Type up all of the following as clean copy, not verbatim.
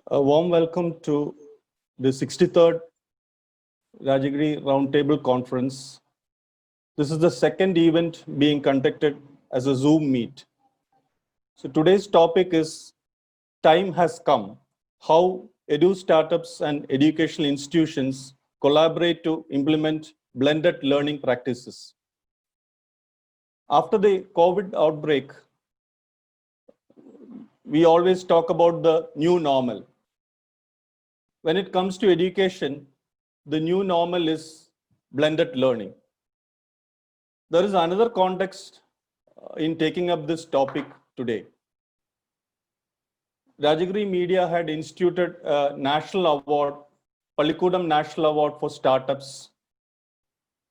A warm welcome to the 63rd Rajagiri Roundtable Conference. This is the second event being conducted as a Zoom meet. So today's topic is Time Has Come, how edu startups and educational institutions collaborate to implement blended learning practices. After the COVID outbreak, we always talk about the new normal. When it comes to education, the new normal is blended learning. There is another context in taking up this topic today. Rajagiri Media had instituted a national award, Pallikudam National Award for Startups,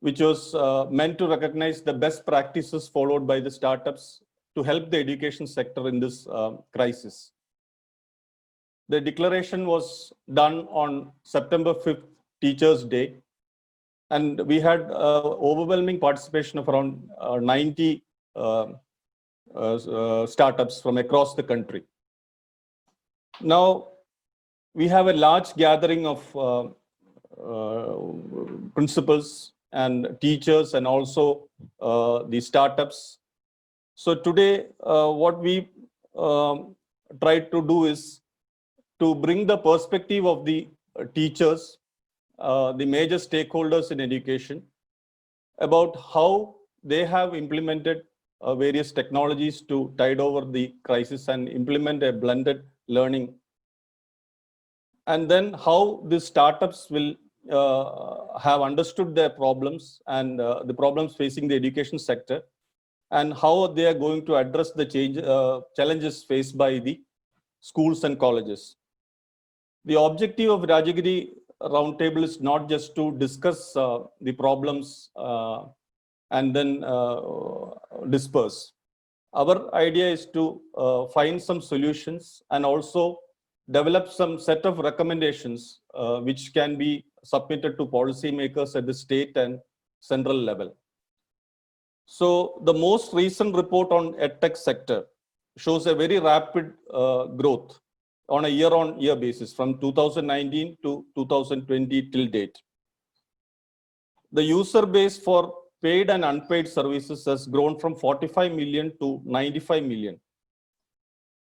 which was meant to recognize the best practices followed by the startups to help the education sector in this crisis. The declaration was done on September 5th, Teachers' Day, and we had overwhelming participation of around 90 startups from across the country. Now, we have a large gathering of principals and teachers and also the startups. So today, what we tried to do is to bring the perspective of the teachers, the major stakeholders in education, about how they have implemented various technologies to tide over the crisis and implement a blended learning. And then how the startups will have understood their problems and the problems facing the education sector, and how they are going to address the challenges faced by the schools and colleges. The objective of Rajagiri Roundtable is not just to discuss the problems and then disperse. Our idea is to find some solutions and also develop some set of recommendations which can be submitted to policymakers at the state and central level. So the most recent report on EdTech sector shows a very rapid growth on a year-on-year basis from 2019 to 2020 till date. The user base for paid and unpaid services has grown from 45 million to 95 million.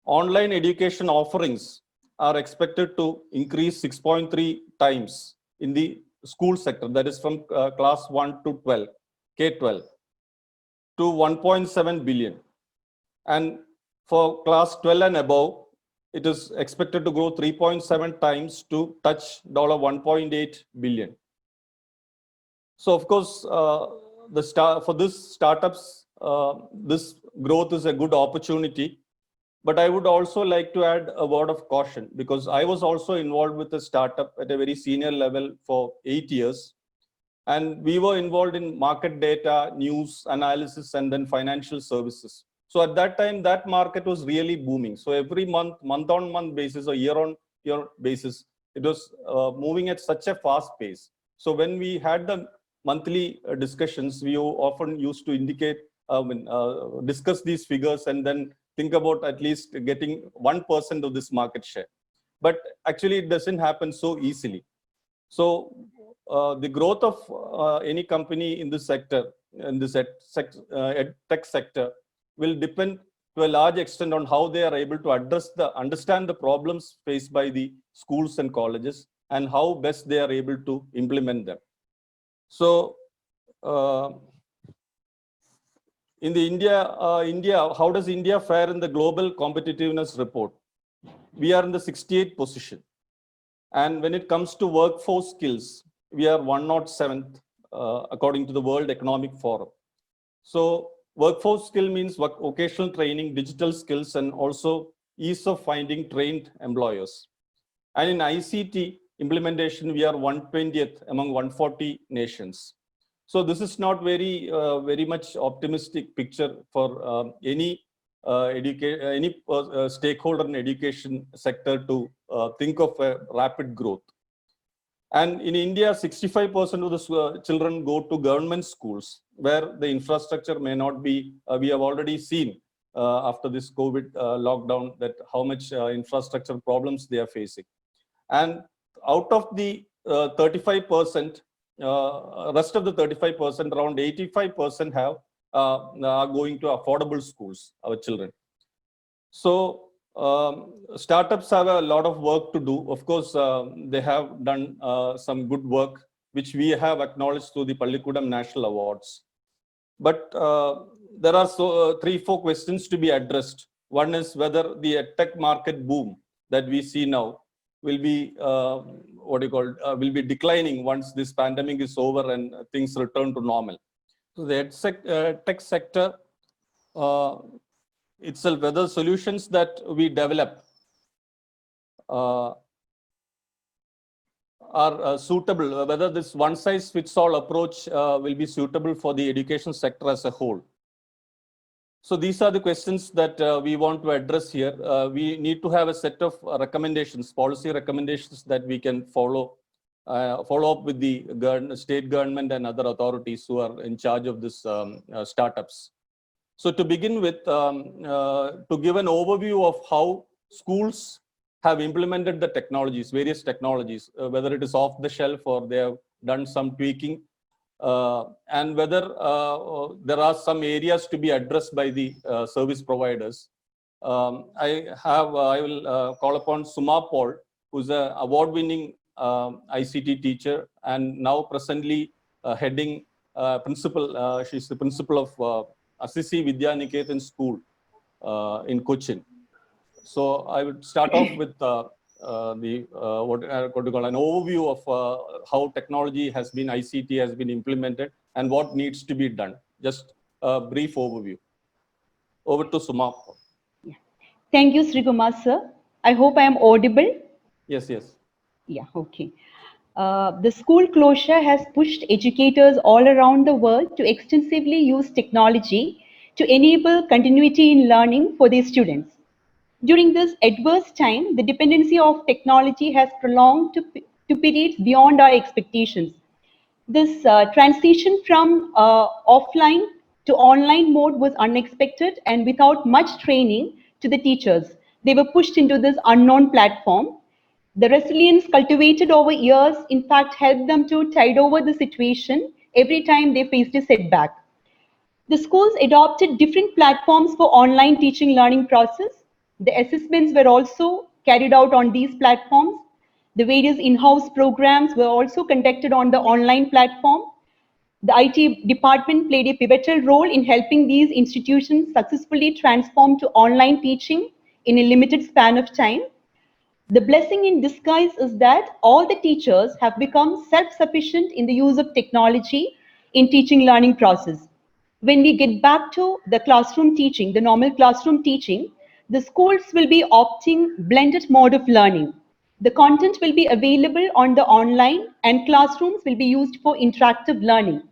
Online education offerings are expected to increase 6.3 times in the school sector, that is from class 1 to 12, K-12, to 1.7 billion. And for class 12 and above, it is expected to grow 3.7 times to touch $1.8 billion. So of course, for this startups, this growth is a good opportunity. But I would also like to add a word of caution, because I was also involved with a startup at a very senior level for 8 years. And we were involved in market data, news analysis, and then financial services. So at that time, that market was really booming. So every month-on-month basis or year-on-year basis, it was moving at such a fast pace. So when we had the monthly discussions, we often used to indicate, discuss these figures and then think about at least getting 1% of this market share. But actually, it doesn't happen so easily. So the growth of any company in this sector, in this tech sector, will depend to a large extent on how they are able to understand the problems faced by the schools and colleges and how best they are able to implement them. So in the India, how does India fare in the global competitiveness report? We are in the 68th position. And when it comes to workforce skills, we are 107th according to the World Economic Forum. So workforce skill means vocational training, digital skills, and also ease of finding trained employers. And in ICT implementation, we are 120th among 140 nations. So this is not very much optimistic picture for any stakeholder in education sector to think of a rapid growth. And in India, 65% of the children go to government schools where the infrastructure may not be, we have already seen after this COVID lockdown that how much infrastructure problems they are facing. And out of the 35%, rest of the 35%, around 85% are going to affordable schools, our children. So startups have a lot of work to do. Of course, they have done some good work, which we have acknowledged through the Pallikudam National Awards. But there are 3-4 questions to be addressed. One is whether the edtech market boom that we see now will be will be declining once this pandemic is over and things return to normal. So the tech sector itself, whether solutions that we develop are suitable, whether this one-size-fits-all approach will be suitable for the education sector as a whole. So these are the questions that we want to address here. We need to have a set of recommendations, policy recommendations that we can follow up with the state government and other authorities who are in charge of this startups. So to begin with, to give an overview of how schools have implemented the technologies, various technologies, whether it is off the shelf or they have done some tweaking, and whether there are some areas to be addressed by the service providers. I will call upon Suma Paul, who's an award-winning ICT teacher and now presently heading principal. She's the principal of Assisi Vidya Niketan School in Cochin. So I would start off with what to call an overview of how technology has been, ICT has been implemented and what needs to be done. Just a brief overview. Over to Suma. Yeah. Thank you, Srikumar sir. I hope I am audible. Yes, yes. Yeah, okay. The school closure has pushed educators all around the world to extensively use technology to enable continuity in learning for their students. During this adverse time, the dependency of technology has prolonged to periods beyond our expectations. This transition from offline to online mode was unexpected and without much training to the teachers. They were pushed into this unknown platform. The resilience cultivated over years, in fact, helped them to tide over the situation every time they faced a setback. The schools adopted different platforms for online teaching learning process. The assessments were also carried out on these platforms. The various in-house programs were also conducted on the online platform. The IT department played a pivotal role in helping these institutions successfully transform to online teaching in a limited span of time. The blessing in disguise is that all the teachers have become self-sufficient in the use of technology in teaching learning process. When we get back to the classroom teaching, the normal classroom teaching, the schools will be opting blended mode of learning. The content will be available on the online and classrooms will be used for interactive learning.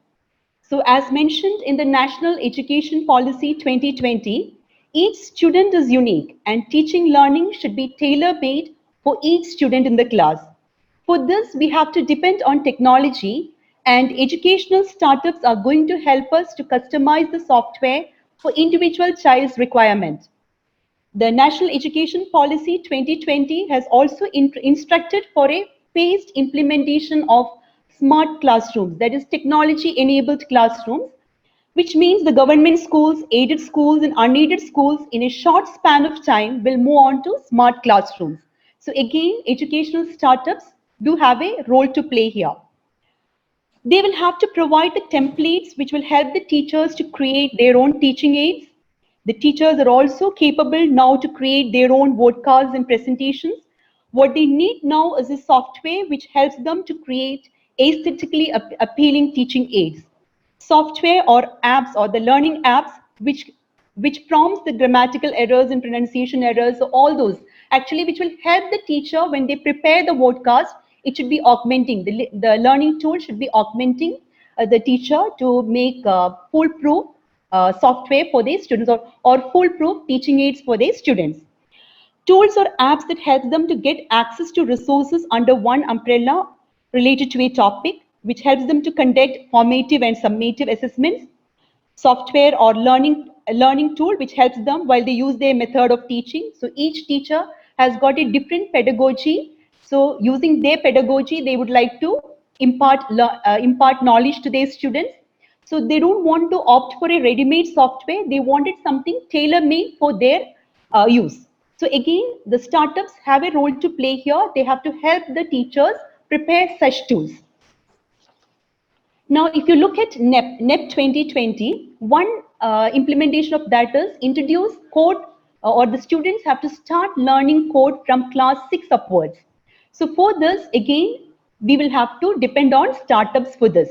So as mentioned in the National Education Policy 2020, each student is unique and teaching learning should be tailor-made for each student in the class. For this, we have to depend on technology and educational startups are going to help us to customize the software for individual child's requirement. The National Education Policy 2020 has also instructed for a phased implementation of smart classrooms, that is technology-enabled classrooms, which means the government schools, aided schools and unaided schools in a short span of time will move on to smart classrooms. So again, educational startups do have a role to play here. They will have to provide the templates which will help the teachers to create their own teaching aids. The teachers are also capable now to create their own podcasts and presentations. What they need now is a software which helps them to create aesthetically appealing teaching aids. Software or apps or the learning apps which prompts the grammatical errors and pronunciation errors, so all those actually which will help the teacher when they prepare the podcast, it should be augmenting, the learning tool should be augmenting the teacher to make foolproof software for their students or foolproof teaching aids for their students. Tools or apps that help them to get access to resources under one umbrella related to a topic, which helps them to conduct formative and summative assessments. Software or learning tool which helps them while they use their method of teaching. So each teacher has got a different pedagogy So using their pedagogy, they would like to impart knowledge to their students. So they don't want to opt for a ready-made software. They wanted something tailor-made for their use. So again, the startups have a role to play here. They have to help the teachers prepare such tools. Now, if you look at NEP 2020, one implementation of that is introduce code, or the students have to start learning code from class 6 upwards. So for this, again, we will have to depend on startups for this.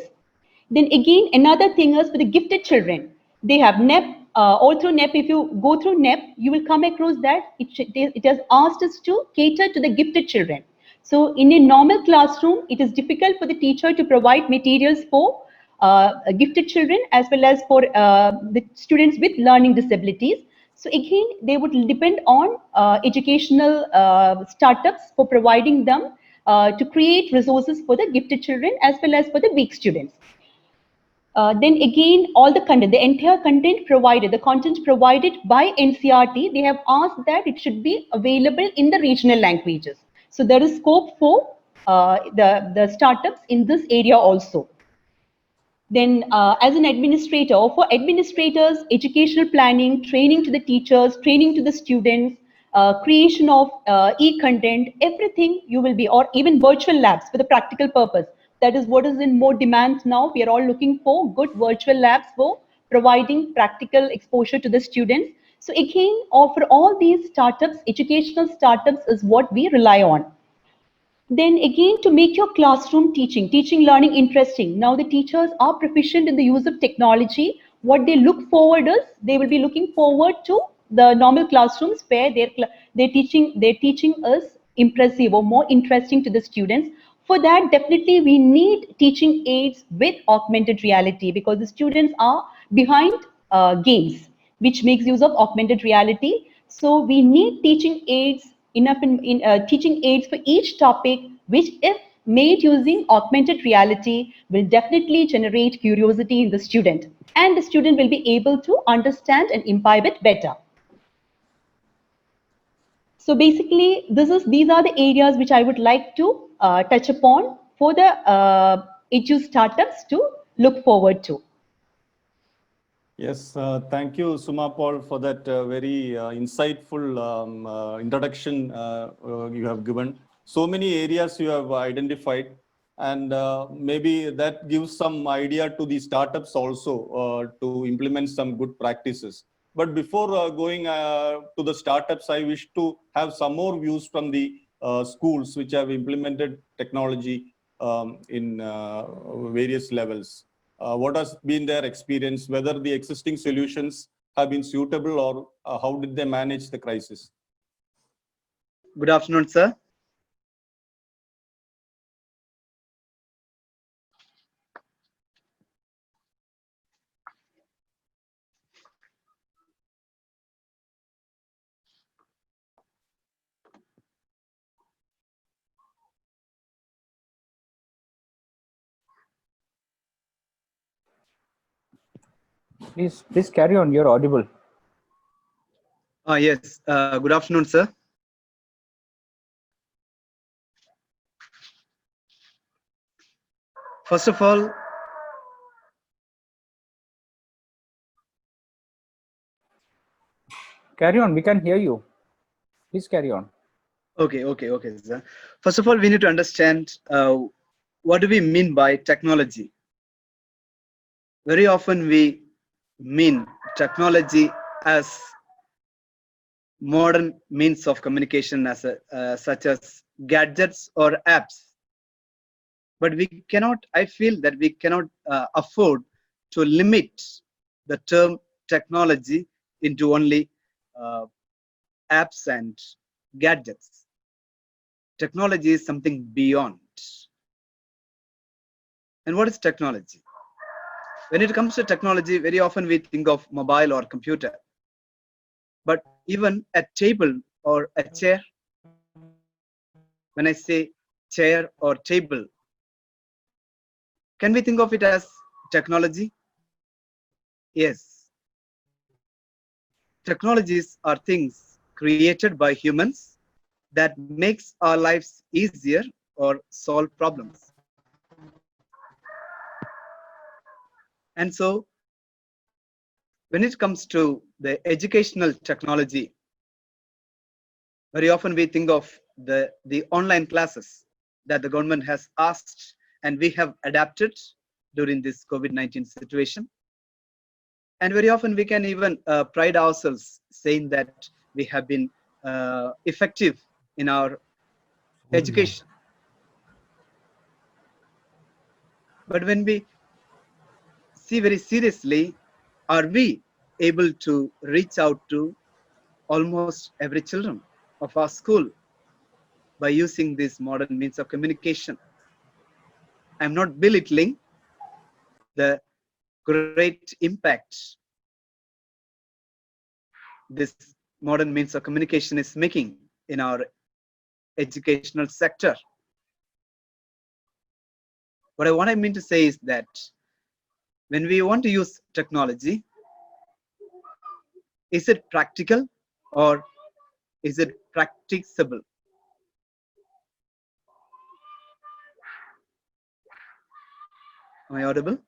Then again, another thing is for the gifted children. They have NEP, all through NEP, if you go through NEP, you will come across that it has asked us to cater to the gifted children. So in a normal classroom, it is difficult for the teacher to provide materials for gifted children as well as for the students with learning disabilities. So again, they would depend on educational startups for providing them to create resources for the gifted children as well as for the weak students. Then again, all the content, the entire content provided, the content provided by NCRT, they have asked that it should be available in the regional languages. So there is scope for the startups in this area also. Then as an administrator, or for administrators, educational planning, training to the teachers, training to the students, creation of e-content, everything you will be, or even virtual labs for the practical purpose. That is what is in more demand now. We are all looking for good virtual labs for providing practical exposure to the students. So again, for all these startups, educational startups is what we rely on. Then again, to make your classroom teaching learning interesting. Now the teachers are proficient in the use of technology. What they look forward is, they will be looking forward to the normal classrooms where their teaching is impressive or more interesting to the students. For that, definitely we need teaching aids with augmented reality, because the students are behind games, which makes use of augmented reality. So we need teaching aids, enough in teaching aids for each topic, which if made using augmented reality will definitely generate curiosity in the student, and the student will be able to understand and imbibe it better. So basically, these are the areas which I would like to touch upon for the edu startups to look forward to. Yes, thank you, Suma Paul, for that very insightful introduction you have given. So many areas you have identified, and maybe that gives some idea to the startups also to implement some good practices. But before going to the startups, I wish to have some more views from the schools which have implemented technology in various levels. What has been their experience, whether the existing solutions have been suitable, or how did they manage the crisis? Good afternoon, sir. Please carry on. You're audible. Yes. Good afternoon, sir. First of all, Carry on. We can hear you. Please carry on. okay, sir. First of all, we need to understand what do we mean by technology. Very often we mean technology as modern means of communication, as such as gadgets or apps. But we cannot, I feel that we cannot afford to limit the term technology into only apps and gadgets. Technology is something beyond. And what is technology? When it comes to technology, very often we think of mobile or computer. But even a table or a chair, when I say chair or table, can we think of it as technology? Yes. Technologies are things created by humans that makes our lives easier or solve problems. And so when it comes to the educational technology, very often we think of the online classes that the government has asked and we have adapted during this COVID-19 situation. And very often we can even pride ourselves saying that we have been effective in our education. But when we see very seriously, are we able to reach out to almost every children of our school by using this modern means of communication? I'm not belittling the great impact this modern means of communication is making in our educational sector. What I mean to say is that when we want to use technology, is it practical or is it practicable? Am I audible?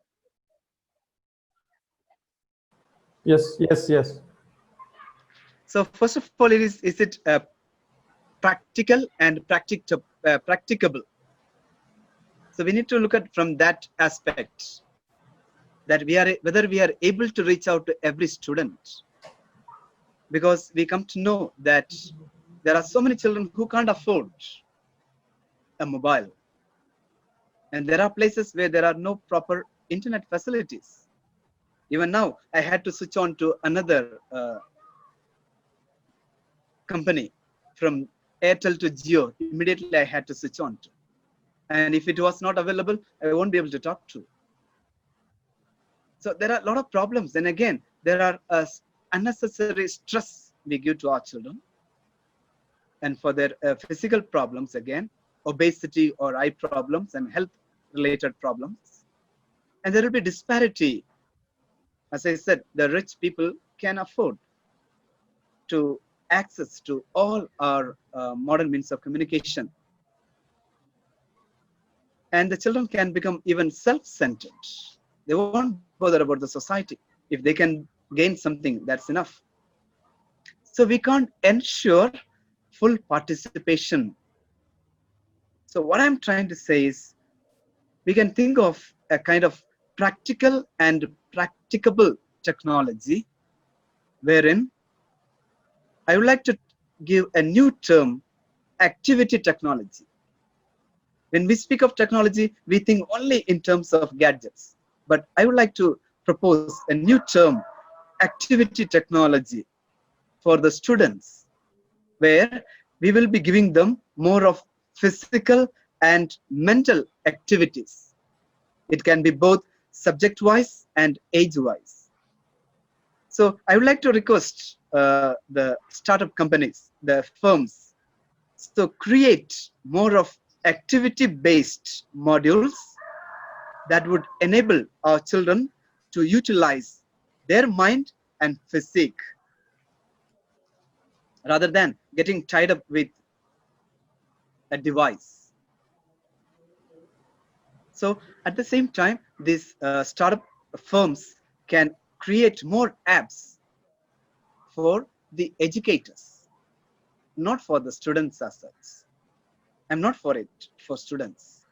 Yes, yes, yes. So first of all, is it practical and practicable? So we need to look at from that aspect, that whether we are able to reach out to every student, because we come to know that there are so many children who can't afford a mobile, and there are places where there are no proper internet facilities. Even now, I had to switch on to another company from Airtel to Jio. Immediately, I had to switch on to, and if it was not available, I won't be able to talk to. So there are a lot of problems. And again, there are unnecessary stress we give to our children. And for their physical problems, again, obesity or eye problems and health related problems. And there will be disparity. As I said, the rich people can afford to access to all our modern means of communication. And the children can become even self-centered. They won't bother about the society. If they can gain something, that's enough. So we can't ensure full participation. So what I'm trying to say is, we can think of a kind of practical and practicable technology, wherein I would like to give a new term, activity technology. When we speak of technology, we think only in terms of gadgets. But I would like to propose a new term, activity technology, for the students, where we will be giving them more of physical and mental activities. It can be both subject-wise and age-wise. So I would like to request the startup companies, the firms, to create more of activity-based modules that would enable our children to utilize their mind and physique, rather than getting tied up with a device. So at the same time, these startup firms can create more apps for the educators, not for the students as such. I'm not for it for students,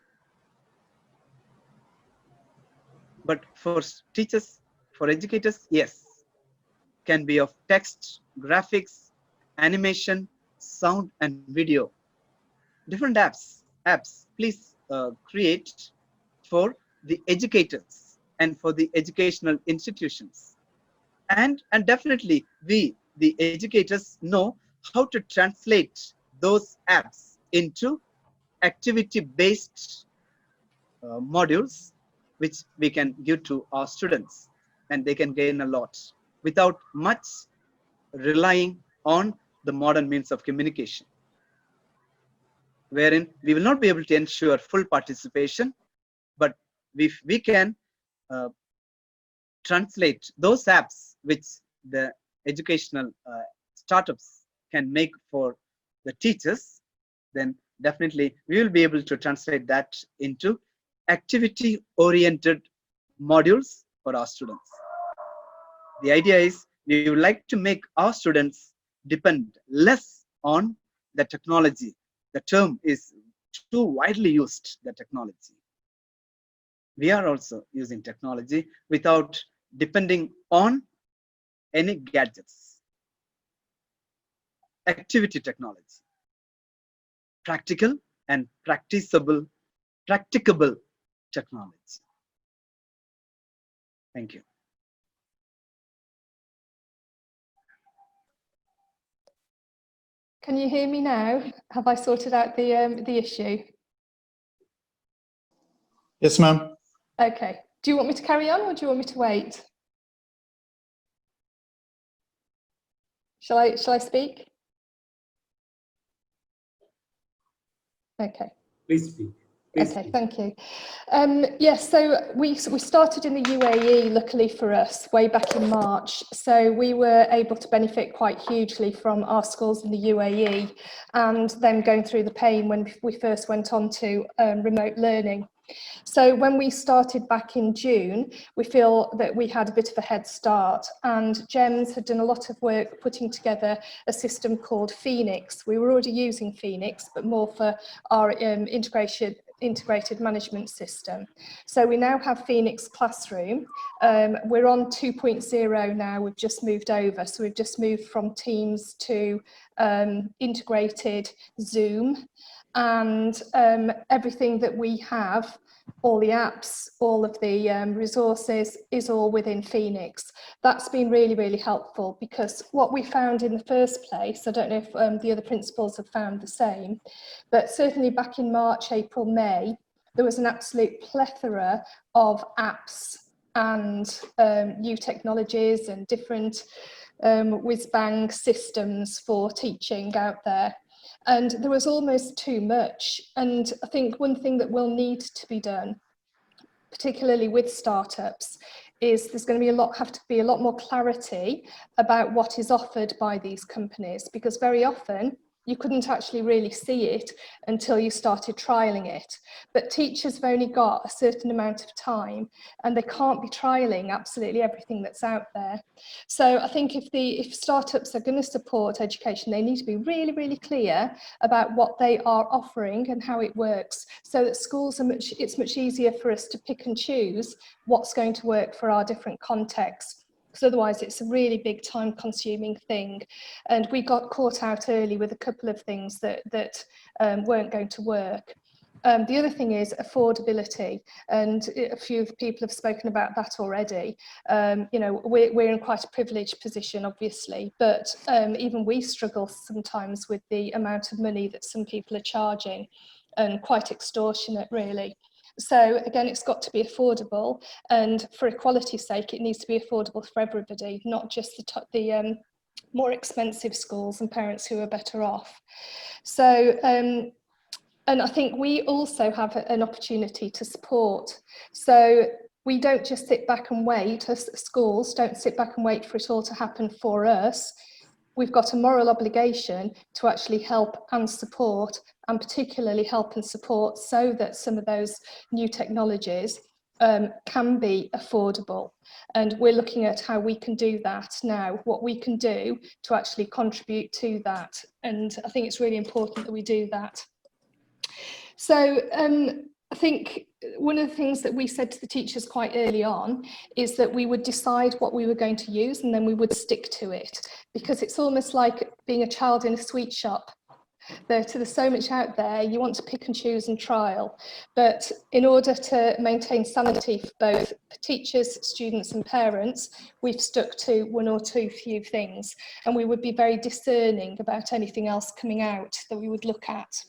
but for teachers, for educators, yes. Can be of text, graphics, animation, sound, and video. Different apps, please create for the educators and for the educational institutions. And definitely we, the educators, know how to translate those apps into activity-based modules, which we can give to our students, and they can gain a lot without much relying on the modern means of communication, wherein we will not be able to ensure full participation, but we can translate those apps which the educational startups can make for the teachers then definitely we will be able to translate that into activity-oriented modules for our students. The idea is we would like to make our students depend less on the technology. The term is too widely used, the technology. We are also using technology without depending on any gadgets. Activity technology, practical and practicable technology. Thank you. Can you hear me now? Have I sorted out the issue? Yes, ma'am. Okay. Do you want me to carry on or do you want me to wait? Shall I speak? Okay. Please speak. Okay, thank you. Yes, so we started in the UAE, luckily for us, way back in March. So we were able to benefit quite hugely from our schools in the UAE and them going through the pain when we first went on to remote learning. So when we started back in June, we feel that we had a bit of a head start, and GEMS had done a lot of work putting together a system called Phoenix. We were already using Phoenix, but more for our integrated management system. So we now have Phoenix Classroom. We're on 2.0 now, we've just moved over. So we've just moved from Teams to integrated Zoom, and everything that we have, all the apps, all of the resources is all within Phoenix. That's been really, really helpful, because what we found in the first place, I don't know if the other principals have found the same, but certainly back in March, April, May, there was an absolute plethora of apps and new technologies and different whiz-bang systems for teaching out there. And there was almost too much. And I think one thing that will need to be done, particularly with startups, is there's going to have to be a lot more clarity about what is offered by these companies, because very often you couldn't actually really see it until you started trialing it. But teachers have only got a certain amount of time, and they can't be trialing absolutely everything that's out there. So I think if startups are going to support education, they need to be really, really clear about what they are offering and how it works, so that schools it's much easier for us to pick and choose what's going to work for our different contexts. Because otherwise it's a really big time consuming thing. And we got caught out early with a couple of things that weren't going to work. The other thing is affordability, and a few people have spoken about that already. You know, we're in quite a privileged position, obviously, but even we struggle sometimes with the amount of money that some people are charging, and quite extortionate, really. So again, it's got to be affordable, and for equality's sake, it needs to be affordable for everybody, not just the more expensive schools and parents who are better off. So, and I think we also have an opportunity to support. So we don't just sit back and wait, as schools don't sit back and wait for it all to happen for us. We've got a moral obligation to actually help and support, and particularly help and support so that some of those new technologies can be affordable. And we're looking at how we can do that now, what we can do to actually contribute to that. And I think it's really important that we do that. So I think one of the things that we said to the teachers quite early on is that we would decide what we were going to use, and then we would stick to it, because it's almost like being a child in a sweet shop. There's so much out there, you want to pick and choose and trial, but in order to maintain sanity for both teachers, students and parents, we've stuck to one or two few things, and we would be very discerning about anything else coming out that we would look at.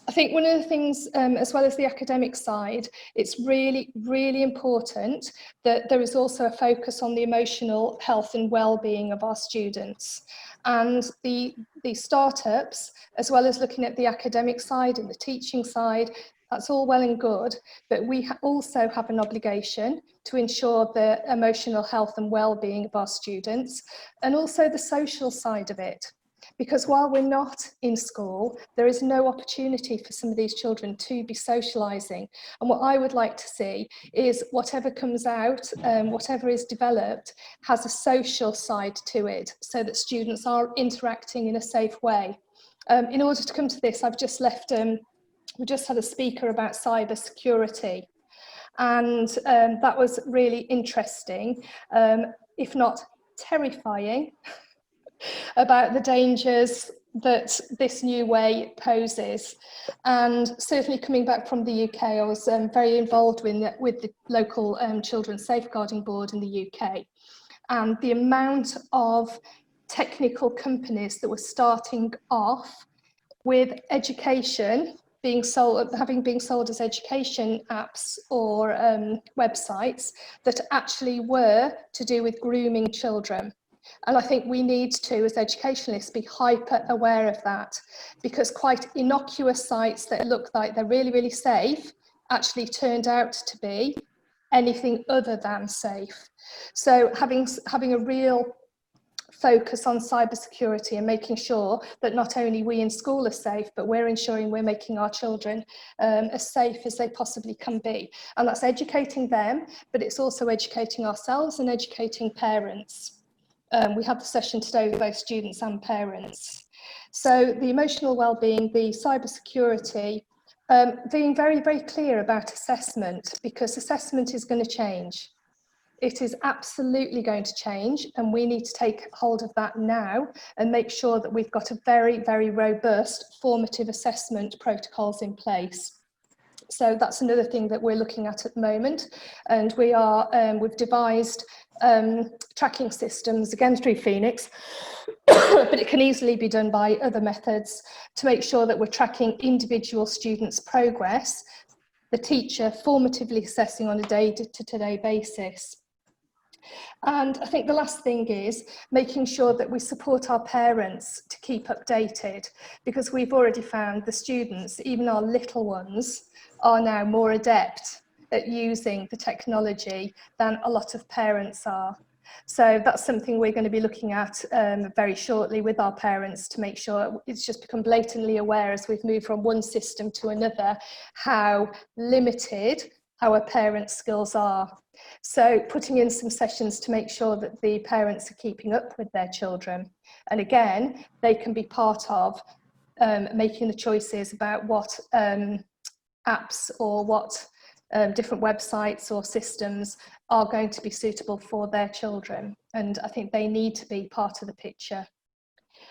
I think one of the things, as well as the academic side, it's really, really important that there is also a focus on the emotional health and well-being of our students. And the startups, as well as looking at the academic side and the teaching side, that's all well and good, but we also have an obligation to ensure the emotional health and well-being of our students, and also the social side of it. Because while we're not in school, there is no opportunity for some of these children to be socialising. And what I would like to see is whatever comes out, whatever is developed, has a social side to it, so that students are interacting in a safe way. In order to come to this, I've just left, we just had a speaker about cyber security. And that was really interesting, if not terrifying, about the dangers that this new way poses. And certainly coming back from the UK, I was very involved with the local Children's Safeguarding Board in the UK. And the amount of technical companies that were starting off with education being sold, having been sold as education apps or websites that actually were to do with grooming children. And I think we need to, as educationalists, be hyper aware of that, because quite innocuous sites that look like they're really, really safe actually turned out to be anything other than safe. So having a real focus on cybersecurity and making sure that not only we in school are safe, but we're ensuring we're making our children as safe as they possibly can be. And that's educating them, but it's also educating ourselves and educating parents. We had the session today with both students and parents. So the emotional well-being, the cybersecurity, being very, very clear about assessment, because assessment is going to change. It is absolutely going to change, and we need to take hold of that now and make sure that we've got a very, very robust formative assessment protocols in place. So that's another thing that we're looking at the moment, and we've devised tracking systems, again through Phoenix, but it can easily be done by other methods to make sure that we're tracking individual students' progress, the teacher formatively assessing on a day-to-day basis. And I think the last thing is making sure that we support our parents to keep updated, because we've already found the students, even our little ones, are now more adept at using the technology than a lot of parents are. So that's something we're going to be looking at very shortly with our parents, to make sure it's just become blatantly aware, as we've moved from one system to another, how limited our parents' skills are. So putting in some sessions to make sure that the parents are keeping up with their children. And again, they can be part of making the choices about what apps or what different websites or systems are going to be suitable for their children. And I think they need to be part of the picture.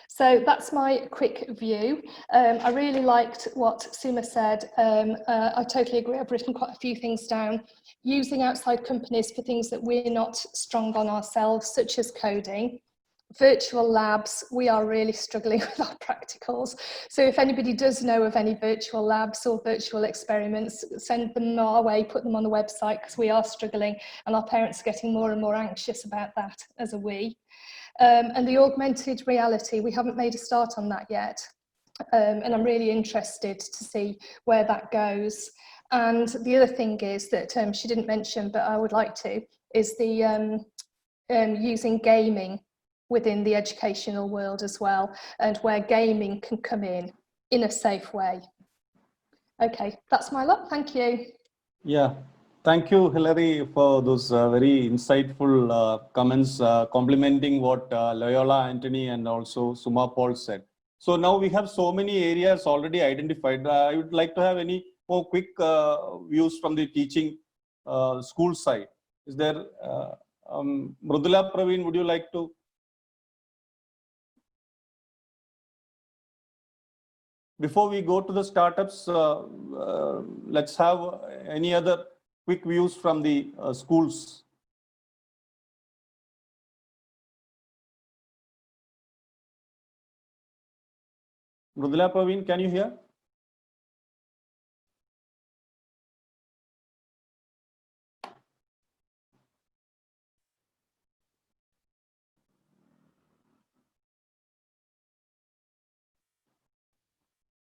So that's my quick view. I really liked what Suma said. I totally agree. I've written quite a few things down. Using outside companies for things that we're not strong on ourselves, such as coding. Virtual labs, we are really struggling with our practicals. So if anybody does know of any virtual labs or virtual experiments, send them our way, put them on the website, because we are struggling and our parents are getting more and more anxious about that, as are we. And the augmented reality, we haven't made a start on that yet. And I'm really interested to see where that goes. And the other thing is that she didn't mention, but I would like to, is the using gaming within the educational world as well, and where gaming can come in a safe way. Okay, that's my lot. Thank you. Yeah, thank you, Hilary, for those very insightful comments, complementing what Loyola Antony and also Suma Paul said. So now we have so many areas already identified. I would like to have any more quick views from the teaching school side. Is there, Mrudula Praveen, would you like to? Before we go to the startups, let's have any other quick views from the schools. Mrudula Praveen, can you hear?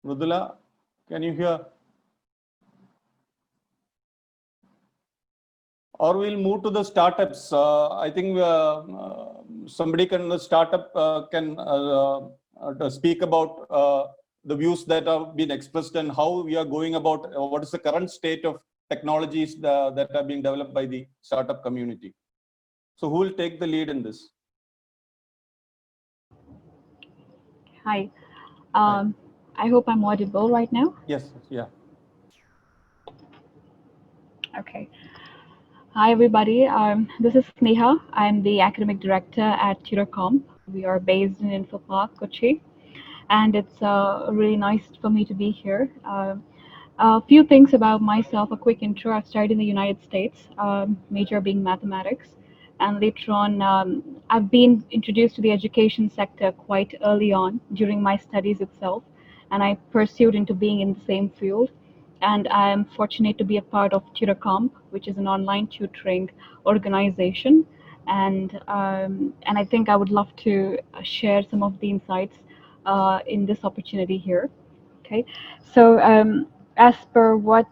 Mrudula, can you hear? Or we'll move to the startups. I think somebody can, the startup can to speak about the views that have been expressed and how we are going about what is the current state of technologies that are being developed by the startup community. So who will take the lead in this? Hi. I hope I'm audible right now. Yes, yeah. Okay. Hi, everybody. This is Sneha. I'm the academic director at Tutor. We are based in Info Park, Kochi, and it's really nice for me to be here. A few things about myself, a quick intro. I've studied in the United States, major being mathematics, and later on, I've been introduced to the education sector quite early on during my studies itself, and I pursued into being in the same field. And I am fortunate to be a part of Tutor, which is an online tutoring organization. And I think I would love to share some of the insights in this opportunity here. Okay, so as per what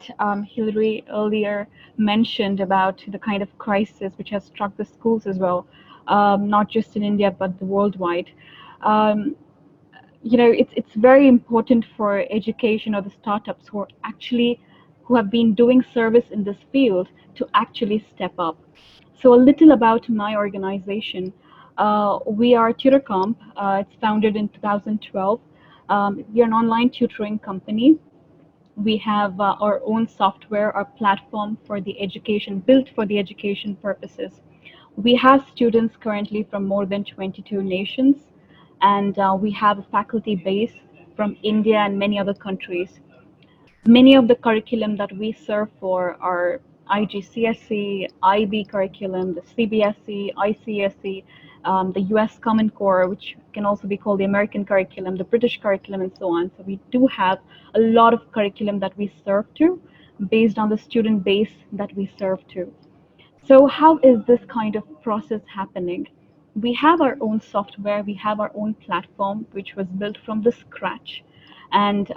Hillary earlier mentioned about the kind of crisis which has struck the schools as well, not just in India but the worldwide. Um, it's very important for education or the startups who have been doing service in this field to actually step up. So a little about my organization. We are Tutor. It's founded in 2012. We are an online tutoring company. We have our own software, our platform for the education, built for the education purposes. We have students currently from more than 22 nations, and we have a faculty base from India and many other countries. Many of the curriculum that we serve for are IGCSE, IB curriculum, the CBSE, ICSE, the US Common Core, which can also be called the American curriculum, the British curriculum, and so on. So we do have a lot of curriculum that we serve to based on the student base that we serve to. So how is this kind of process happening? We have our own software, we have our own platform, which was built from the scratch. And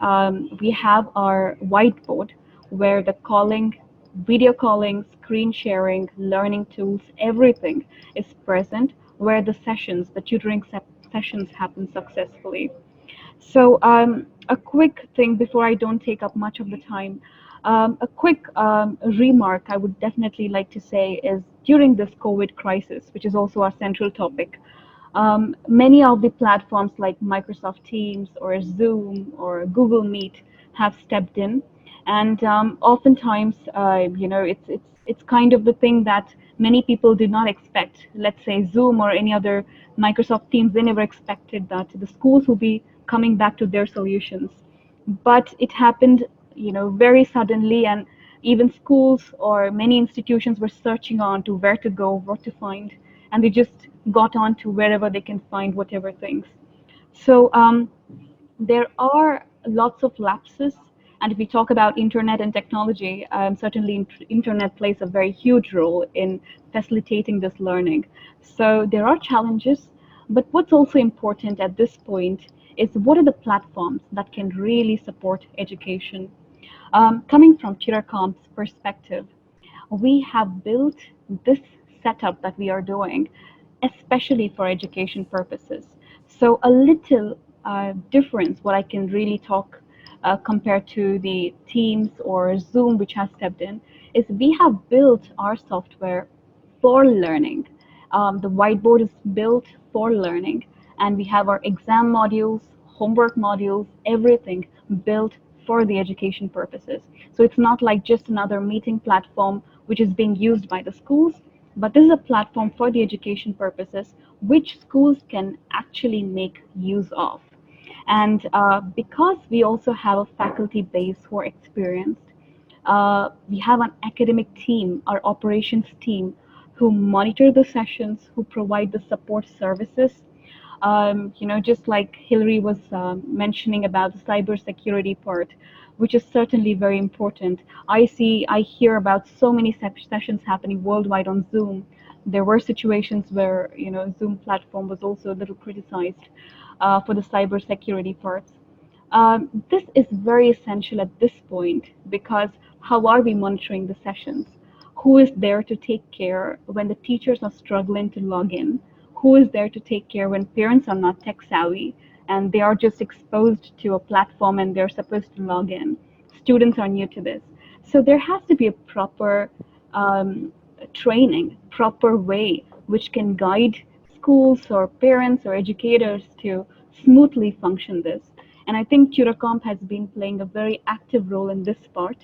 we have our whiteboard where the calling, video calling, screen sharing, learning tools, everything is present where the sessions, the tutoring sessions happen successfully. So a quick thing before I don't take up much of the time. A quick remark I would definitely like to say is during this COVID crisis, which is also our central topic, many of the platforms like Microsoft Teams or Zoom or Google Meet have stepped in, and oftentimes, it's kind of the thing that many people did not expect. Let's say Zoom or any other Microsoft Teams, they never expected that the schools will be coming back to their solutions, but it happened, very suddenly, and even schools or many institutions were searching on to where to go, what to find, and they just got on to wherever they can find whatever things. So there are lots of lapses, and if we talk about internet and technology, certainly internet plays a very huge role in facilitating this learning. So there are challenges, but what's also important at this point is what are the platforms that can really support education. Coming from Tutor.com's perspective, we have built this setup that we are doing especially for education purposes. So a little difference, what I can really talk compared to the Teams or Zoom, which has stepped in, is we have built our software for learning. The whiteboard is built for learning, and we have our exam modules, homework modules, everything built for the education purposes. So it's not like just another meeting platform which is being used by the schools, but this is a platform for the education purposes which schools can actually make use of. And because we also have a faculty base who are experienced, we have an academic team, our operations team, who monitor the sessions, who provide the support services. Just like Hillary was mentioning about the cybersecurity part, which is certainly very important. I hear about so many sessions happening worldwide on Zoom. There were situations where, Zoom platform was also a little criticized for the cybersecurity parts. This is very essential at this point because how are we monitoring the sessions? Who is there to take care when the teachers are struggling to log in? Who is there to take care when parents are not tech savvy and they are just exposed to a platform and they're supposed to log in. Students are new to this. So there has to be a proper training, proper way which can guide schools or parents or educators to smoothly function this. And I think Tutor has been playing a very active role in this part.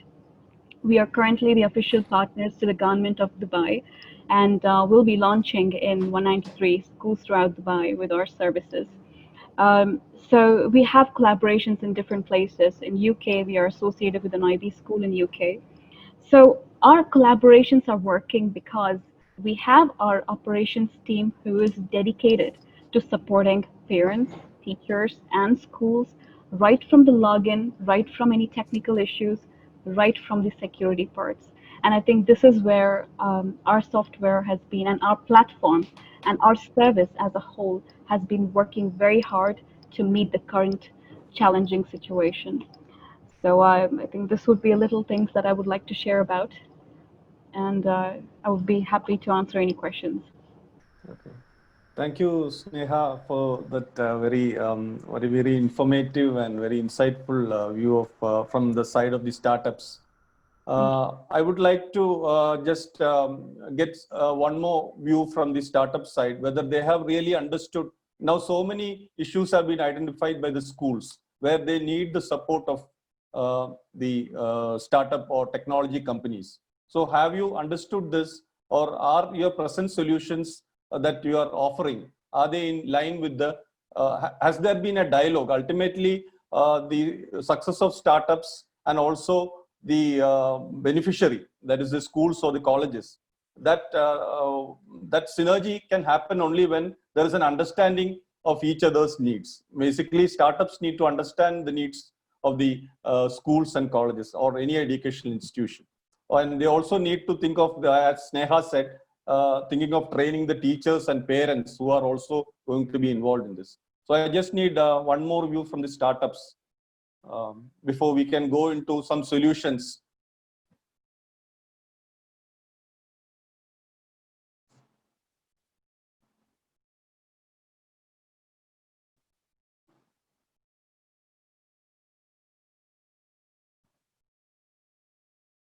We are currently the official partners to the government of Dubai, and we'll be launching in 193 schools throughout Dubai with our services. So we have collaborations in different places. In UK, we are associated with an IB school in UK. So our collaborations are working because we have our operations team who is dedicated to supporting parents, teachers, and schools right from the login, right from any technical issues, right from the security parts. And I think this is where our software has been, and our platform and our service as a whole has been working very hard to meet the current challenging situation. So I think this would be a little things that I would like to share about, and I would be happy to answer any questions. Okay. Thank you, Sneha, for that very informative and very insightful view of from the side of the startups. I would like to just get one more view from the startup side, whether they have really understood. Now, so many issues have been identified by the schools where they need the support of the startup or technology companies. So have you understood this, or are your present solutions that you are offering, are they in line with the, has there been a dialogue? Ultimately, the success of startups and also the beneficiary, that is the schools or the colleges, that that synergy can happen only when there is an understanding of each other's needs. Basically, startups need to understand the needs of the schools and colleges or any educational institution. And they also need to think of, as Sneha said, thinking of training the teachers and parents who are also going to be involved in this. So I just need one more view from the startups before we can go into some solutions.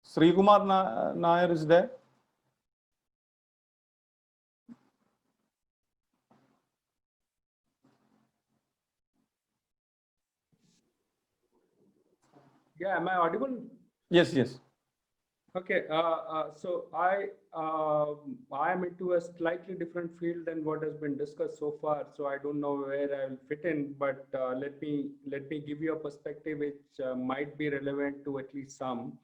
Sreekumar Nair is there? Yeah, am I audible? Yes, yes. Okay, so I am into a slightly different field than what has been discussed so far. So I don't know where I will fit in, but let me give you a perspective which might be relevant to at least some.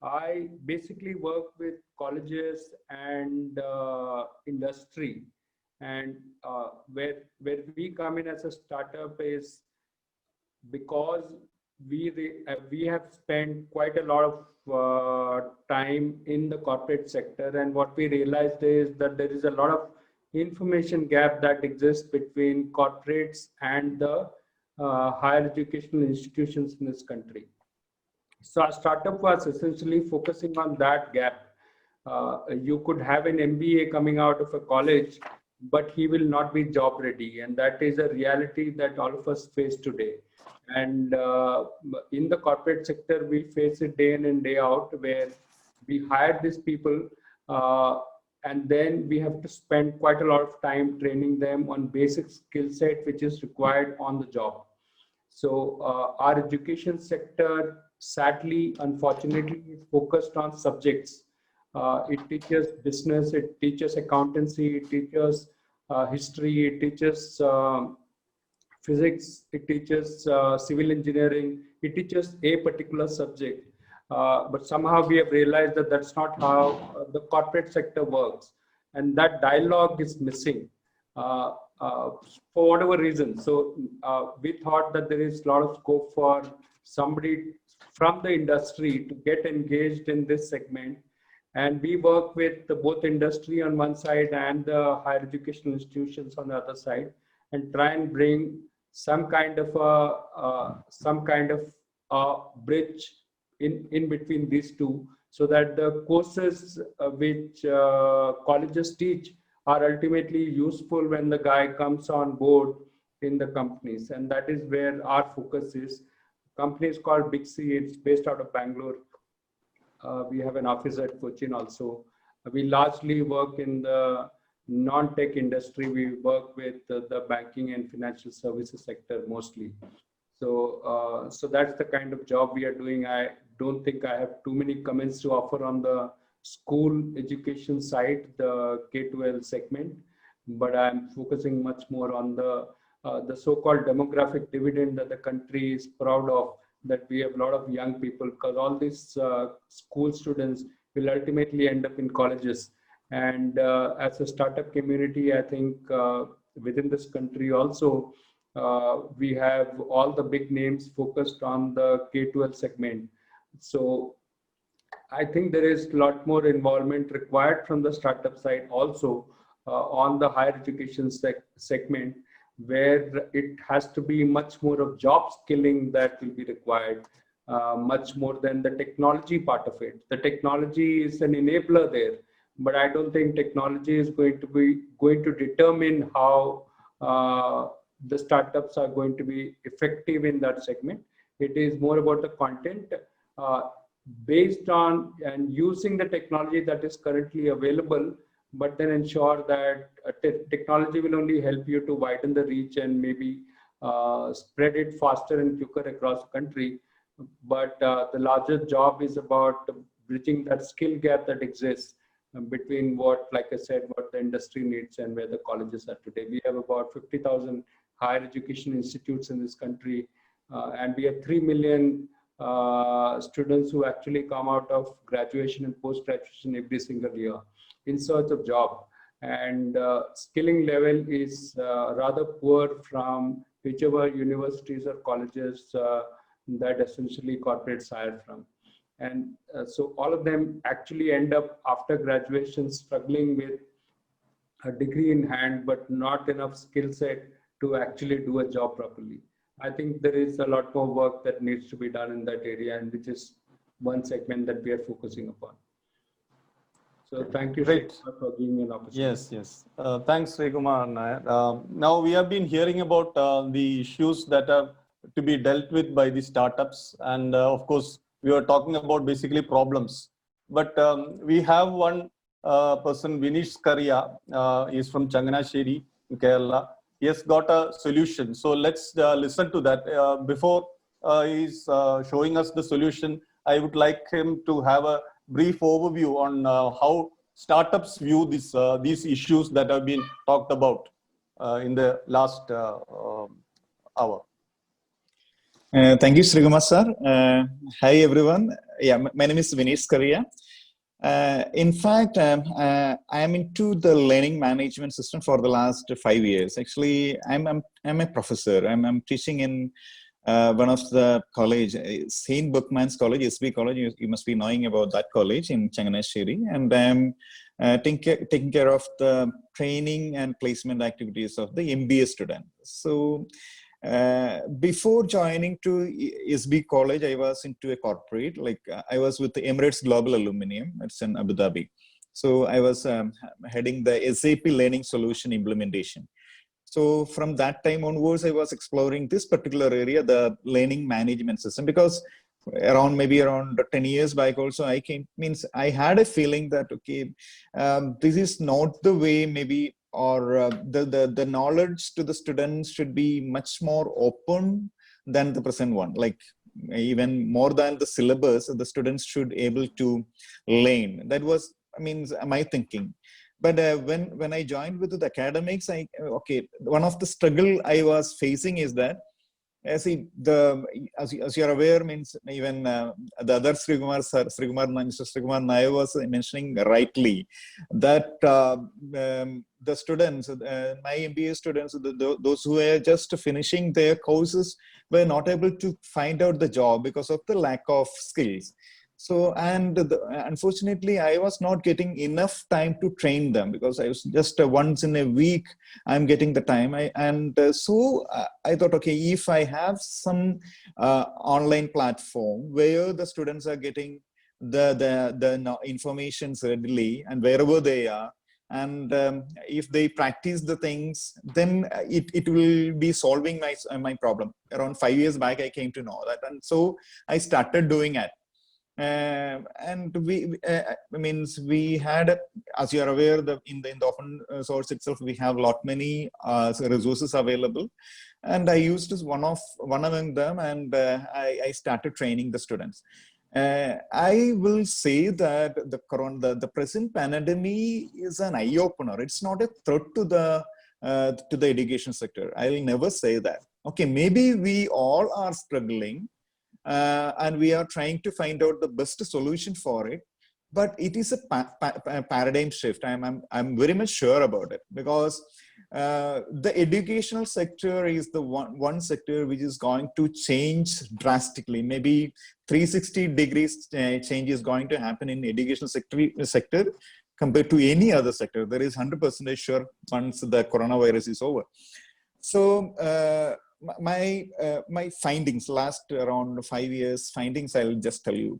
I basically work with colleges and industry, and where we come in as a startup is because we have spent quite a lot of time in the corporate sector, and what we realized is that there is a lot of information gap that exists between corporates and the higher educational institutions in this country. So our startup was essentially focusing on that gap. You could have an MBA coming out of a college, but he will not be job ready, and that is a reality that all of us face today. And in the corporate sector, we face it day in and day out, where we hire these people, and then we have to spend quite a lot of time training them on basic skill set which is required on the job. So our education sector, sadly, unfortunately, is focused on subjects. It teaches business, it teaches accountancy, it teaches history, it teaches physics, it teaches civil engineering, it teaches a particular subject. But somehow we have realized that that's not how the corporate sector works. And that dialogue is missing for whatever reason. So we thought that there is a lot of scope for somebody from the industry to get engaged in this segment. And we work with both industry on one side and the higher educational institutions on the other side, and try and bring some kind of a bridge in between these two, so that the courses which colleges teach are ultimately useful when the guy comes on board in the companies, and that is where our focus is. Company is called Big C. It's based out of Bangalore. We have an office at Cochin also. We largely work in the non-tech industry. We work with the banking and financial services sector mostly. So that's the kind of job we are doing. I don't think I have too many comments to offer on the school education side, the K-12 segment, but I'm focusing much more on the so-called demographic dividend that the country is proud of, that we have a lot of young people, because all these school students will ultimately end up in colleges. And as a startup community, I think within this country also, we have all the big names focused on the K-12 segment. So I think there is a lot more involvement required from the startup side also on the higher education segment, where it has to be much more of job skilling that will be required, much more than the technology part of it. The technology is an enabler there, but I don't think technology is going to determine how the startups are going to be effective in that segment. It is more about the content based on and using the technology that is currently available, but then ensure that technology will only help you to widen the reach and maybe spread it faster and quicker across the country. But the larger job is about bridging that skill gap that exists between what, like I said, what the industry needs and where the colleges are today. We have about 50,000 higher education institutes in this country, and we have 3 million students who actually come out of graduation and post-graduation every single year in search of job. And skilling level is rather poor from whichever universities or colleges that essentially corporates hire from. And so all of them actually end up after graduation struggling with a degree in hand, but not enough skill set to actually do a job properly. I think there is a lot more work that needs to be done in that area, and which is one segment that we are focusing upon. So thank you, Srikumar, for giving me an opportunity. Yes. Thanks, Srikumar. Now we have been hearing about the issues that are to be dealt with by the startups, and of course we were talking about basically problems. But we have one person, Vinish Scaria, is from Changanasheri, Kerala. He has got a solution. So let's listen to that. Before he's showing us the solution, I would like him to have a brief overview on how startups view these issues that have been talked about in the last hour. Thank you, Srikumar sir. Hi, everyone. Yeah, my name is Vinish Scaria. In fact, I am into the learning management system for the last 5 years. Actually, I'm a professor. I'm teaching in one of the college, Saint Bookman's College, SB College. You must be knowing about that college in Changanasheri, and I'm taking care of the training and placement activities of the MBA students. So before joining to SB College, I was into a corporate, like I was with the Emirates Global Aluminium. It's in Abu Dhabi. So I was heading the SAP learning solution implementation. So from that time onwards, I was exploring this particular area, the learning management system, because maybe around 10 years back also, I had a feeling that, okay, this is not the way maybe, or the knowledge to the students should be much more open than the present one. Like even more than the syllabus, the students should able to learn. That was, my thinking. But when I joined with the academics, one of the struggle I was facing is that, as you're aware, means even the other Mr. Sreekumar Nair was mentioning rightly that the students, my MBA students, those who were just finishing their courses were not able to find out the job because of the lack of skills. So, and unfortunately, I was not getting enough time to train them, because I was just once in a week, I'm getting the time. So I thought, okay, if I have some online platform where the students are getting the informations readily and wherever they are, And if they practice the things, then it will be solving my problem. Around 5 years back, I came to know that. And so I started doing it. And we had, as you are aware, in the open source itself, we have many resources available, and I used one among them, and I started training the students. I will say that the present pandemic is an eye opener. It's not a threat to the education sector. I will never say that. Okay, maybe we all are struggling. And we are trying to find out the best solution for it, but it is a paradigm shift. I'm very much sure about it, because the educational sector is the one sector which is going to change drastically. Maybe 360 degrees change is going to happen in educational sector compared to any other sector. There is 100% sure once the coronavirus is over. So my findings, last around 5 years findings, I'll just tell you.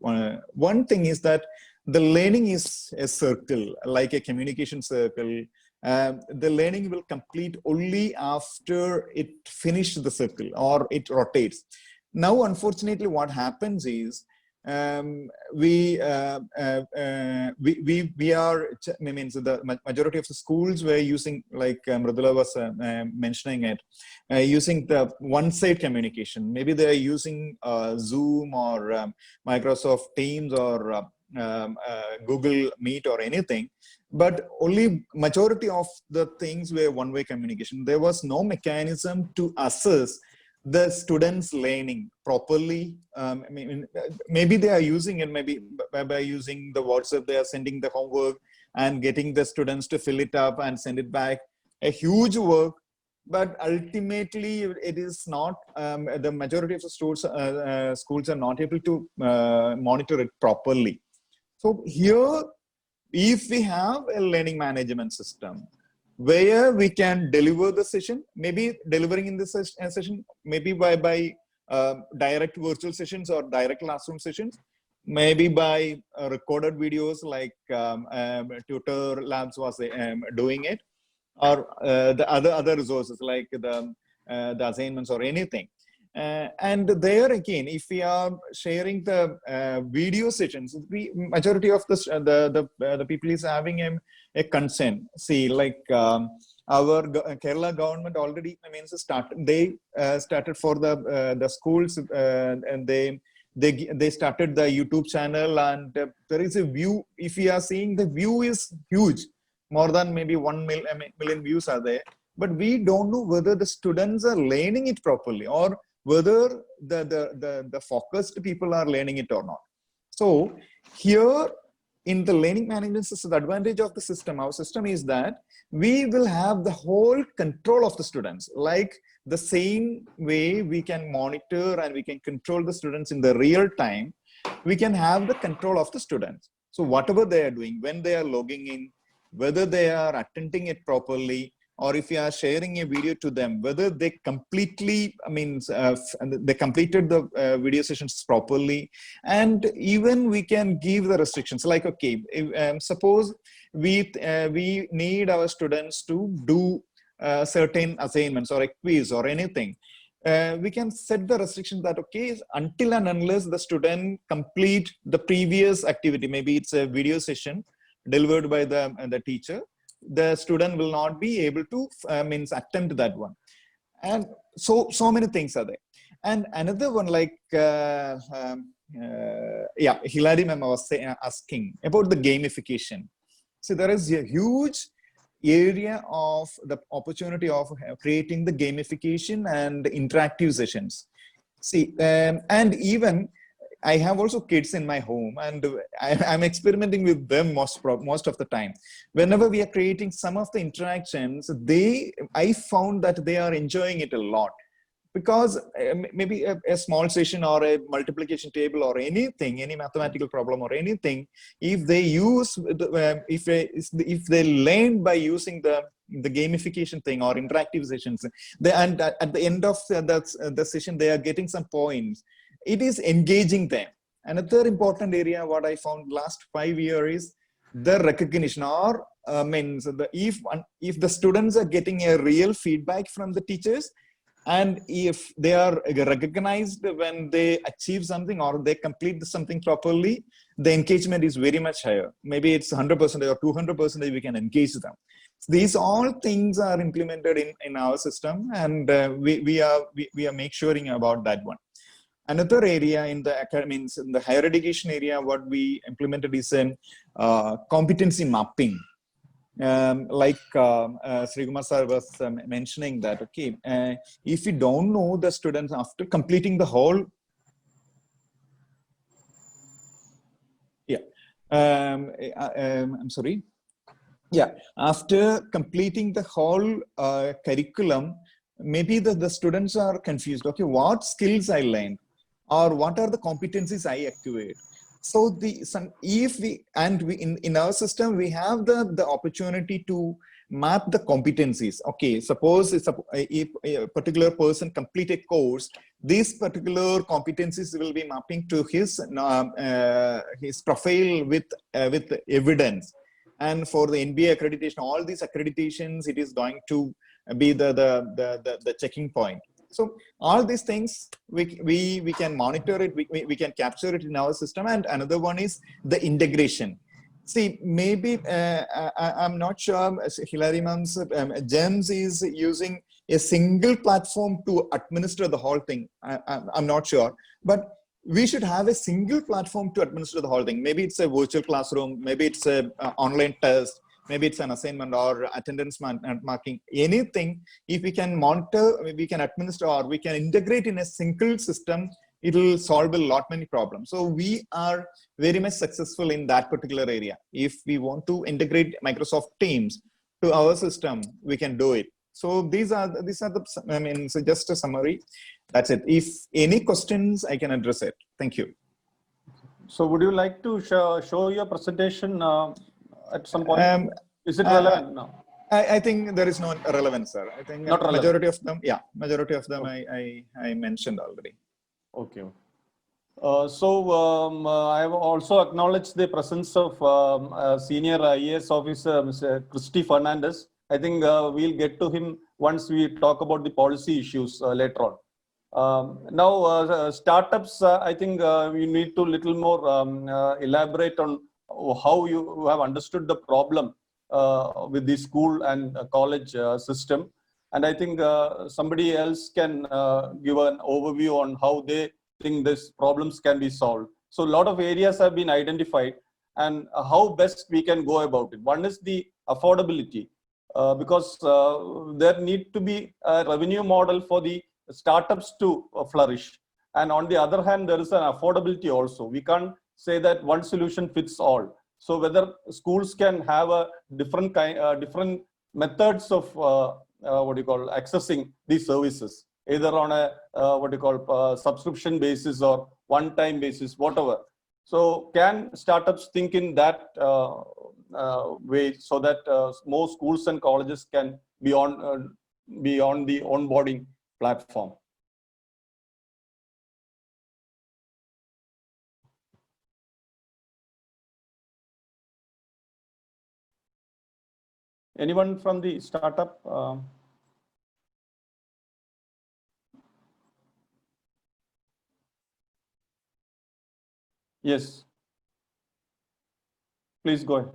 One thing is that the learning is a circle, like a communication circle. The learning will complete only after it finishes the circle or it rotates. Now, unfortunately, what happens is we are, the majority of the schools were using, like Mridula was mentioning it, using the one-side communication. Maybe they are using Zoom or Microsoft Teams or Google Meet or anything, but only majority of the things were one-way communication. There was no mechanism to assess the students learning properly. Maybe they are using it, maybe by using the WhatsApp, they are sending the homework and getting the students to fill it up and send it back. A huge work, but ultimately it is not, the majority of the schools are not able to monitor it properly. So here, if we have a learning management system where we can deliver the session, maybe delivering in this session, maybe by direct virtual sessions or direct classroom sessions, maybe by recorded videos like Tutor Labs was doing it, or the other resources like the assignments or anything. And there again, if we are sharing the video sessions, majority of the people is having a concern. See, like our Kerala government already started. They started for the schools, and they started the YouTube channel, and there is a view. If we are seeing, the view is huge, more than maybe 1 million views are there. But we don't know whether the students are learning it properly, or whether the focused people are learning it or not. So here in the learning management system, the advantage of the system, our system, is that we will have the whole control of the students. Like the same way we can monitor and we can control the students in the real time, we can have the control of the students. So whatever they are doing, when they are logging in, whether they are attending it properly, or if you are sharing a video to them, whether they completely, they completed the video sessions properly. And even we can give the restrictions, like, okay, suppose we need our students to do certain assignments or a quiz or anything. We can set the restriction that, okay, until and unless the student complete the previous activity, maybe it's a video session delivered by the teacher, the student will not be able to attempt that one. And so many things are there. And another one, like Hilary ma'am was asking about the gamification. So there is a huge area of the opportunity of creating the gamification and interactive sessions. See, and even I have also kids in my home, and I'm experimenting with them most of the time. Whenever we are creating some of the interactions, I found that they are enjoying it a lot, because maybe a small session or a multiplication table or anything, any mathematical problem or anything, if they use if they learn by using the gamification thing or interactive sessions, and at the end of the session they are getting some points. It is engaging them. Another important area, what I found last 5 years, is the recognition, or means if the students are getting a real feedback from the teachers, and if they are recognized when they achieve something or they complete something properly, the engagement is very much higher. Maybe it's 100% or 200% we can engage them. These all things are implemented in our system, and we are make suring about that one. Another area in the means in the higher education area, what we implemented is competency mapping. Like Sreekumar sir was mentioning that, okay, if you don't know the students after completing the whole, I'm sorry. Yeah, after completing the whole curriculum, maybe the students are confused. Okay, what skills I learned, or what are the competencies I acquired? So if we in our system we have the opportunity to map the competencies. Okay, suppose if a particular person complete a course, these particular competencies will be mapping to his profile with evidence. And for the NBA accreditation, all these accreditations, it is going to be the checking point. So all these things we can monitor it, we can capture it in our system. And another one is the integration. See, maybe I'm not sure. Hilary Ma'am's GEMS is using a single platform to administer the whole thing. I'm not sure, but we should have a single platform to administer the whole thing. Maybe it's a virtual classroom, maybe it's an online test, maybe it's an assignment or attendance marking, anything. If we can monitor, we can administer, or we can integrate in a single system, it will solve a lot many problems. So we are very much successful in that particular area. If we want to integrate Microsoft Teams to our system, we can do it. So these are the, I mean, so just a summary. That's it. If any questions, I can address it. Thank you. So would you like to show your presentation at some point? Is it relevant now? I think there is no relevance, sir. I think Not majority of them, yeah, majority of them I mentioned already. Okay. I have also acknowledged the presence of senior IAS officer, Mr. Christy Fernandez. I think we'll get to him once we talk about the policy issues later on. Now, startups, I think we need to little more elaborate on how you have understood the problem with the school and college system. And I think somebody else can give an overview on how they think these problems can be solved. So a lot of areas have been identified and how best we can go about it. One is the affordability, because there need to be a revenue model for the startups to flourish. And on the other hand, there is an affordability also. We can't say that one solution fits all. So whether schools can have a different different methods of accessing these services, either on a subscription basis or one-time basis, whatever. So can startups think in that way, so that more schools and colleges can be on the onboarding platform? Anyone from the startup? Yes. Please go ahead.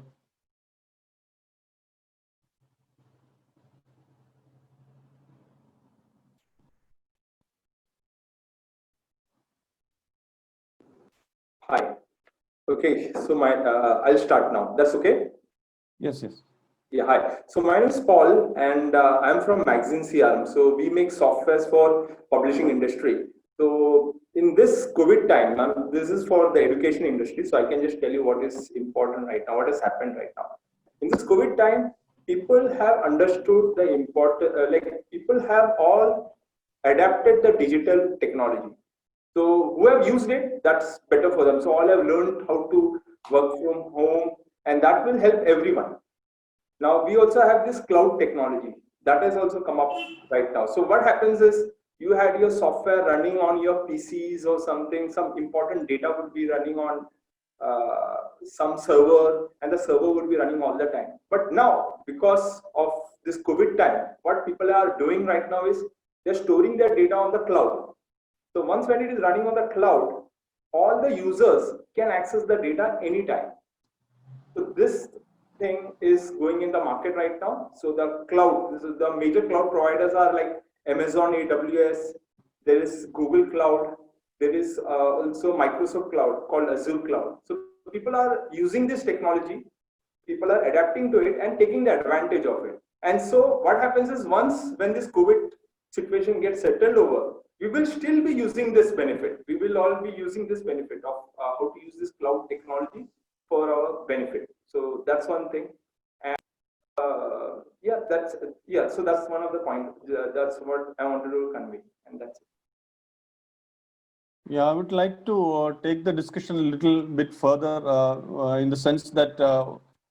Hi. Okay, so I'll start now. That's okay? Yes, yes. Yeah, hi. So my name is Paul, and I'm from Magazine CRM. So we make softwares for publishing industry. So in this COVID time, this is for the education industry. So I can just tell you what is important right now, what has happened right now. In this COVID time, people have understood the people have all adapted the digital technology. So who have used it, that's better for them. So all have learned how to work from home, and that will help everyone. Now we also have this cloud technology that has also come up right now. So what happens is you had your software running on your PCs or something, some important data would be running on some server, and the server would be running all the time. But now, because of this COVID time, what people are doing right now is they're storing their data on the cloud. So once when it is running on the cloud, all the users can access the data anytime. So this thing is going in the market right now. So the cloud, this is the major cloud providers are like Amazon AWS, there is Google Cloud, there is also Microsoft Cloud called Azure Cloud. So people are using this technology, people are adapting to it and taking the advantage of it. And so what happens is once when this COVID situation gets settled over, we will still be using this benefit. We will all be using this benefit of how to use this cloud technology for our benefit. So that's one thing. And so that's one of the points. That's what I wanted to convey, and that's it. Yeah, I would like to take the discussion a little bit further in the sense that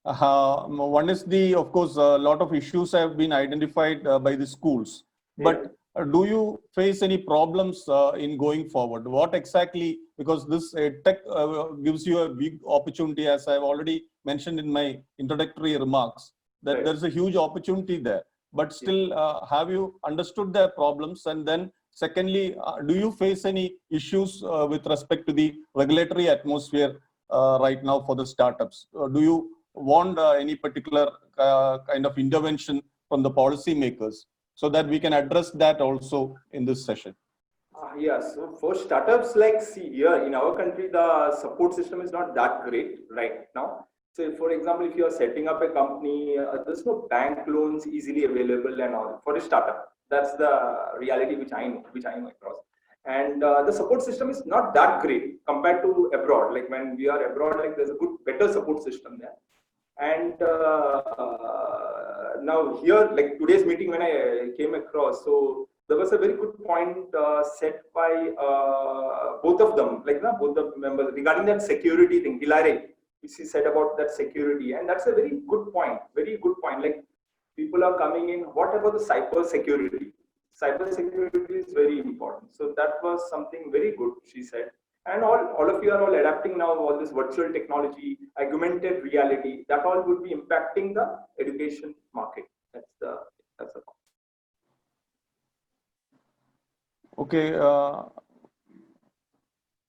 one is of course, a lot of issues have been identified by the schools, but do you face any problems in going forward? What exactly, because this tech gives you a big opportunity, as I've already mentioned in my introductory remarks, that there's a huge opportunity there, but still have you understood their problems? And then secondly, do you face any issues with respect to the regulatory atmosphere right now for the startups? Do you want any particular kind of intervention from the policymakers so that we can address that also in this session? So for startups, like here in our country, the support system is not that great right now. So for example, if you are setting up a company, there's no bank loans easily available and all for a startup. That's the reality which I know across. And the support system is not that great compared to abroad. Like when we are abroad, like there's a better support system there. And now here, like today's meeting when I came across, so there was a very good point set by both of them, like both the members regarding that security thing, Hilary, which he said about that security. And that's a very good point, like people are coming in, what about the cyber security? Cyber security is very important. So that was something very good, she said. And all of you are all adapting now all this virtual technology, augmented reality, that all would be impacting the education market. That's the point. Okay.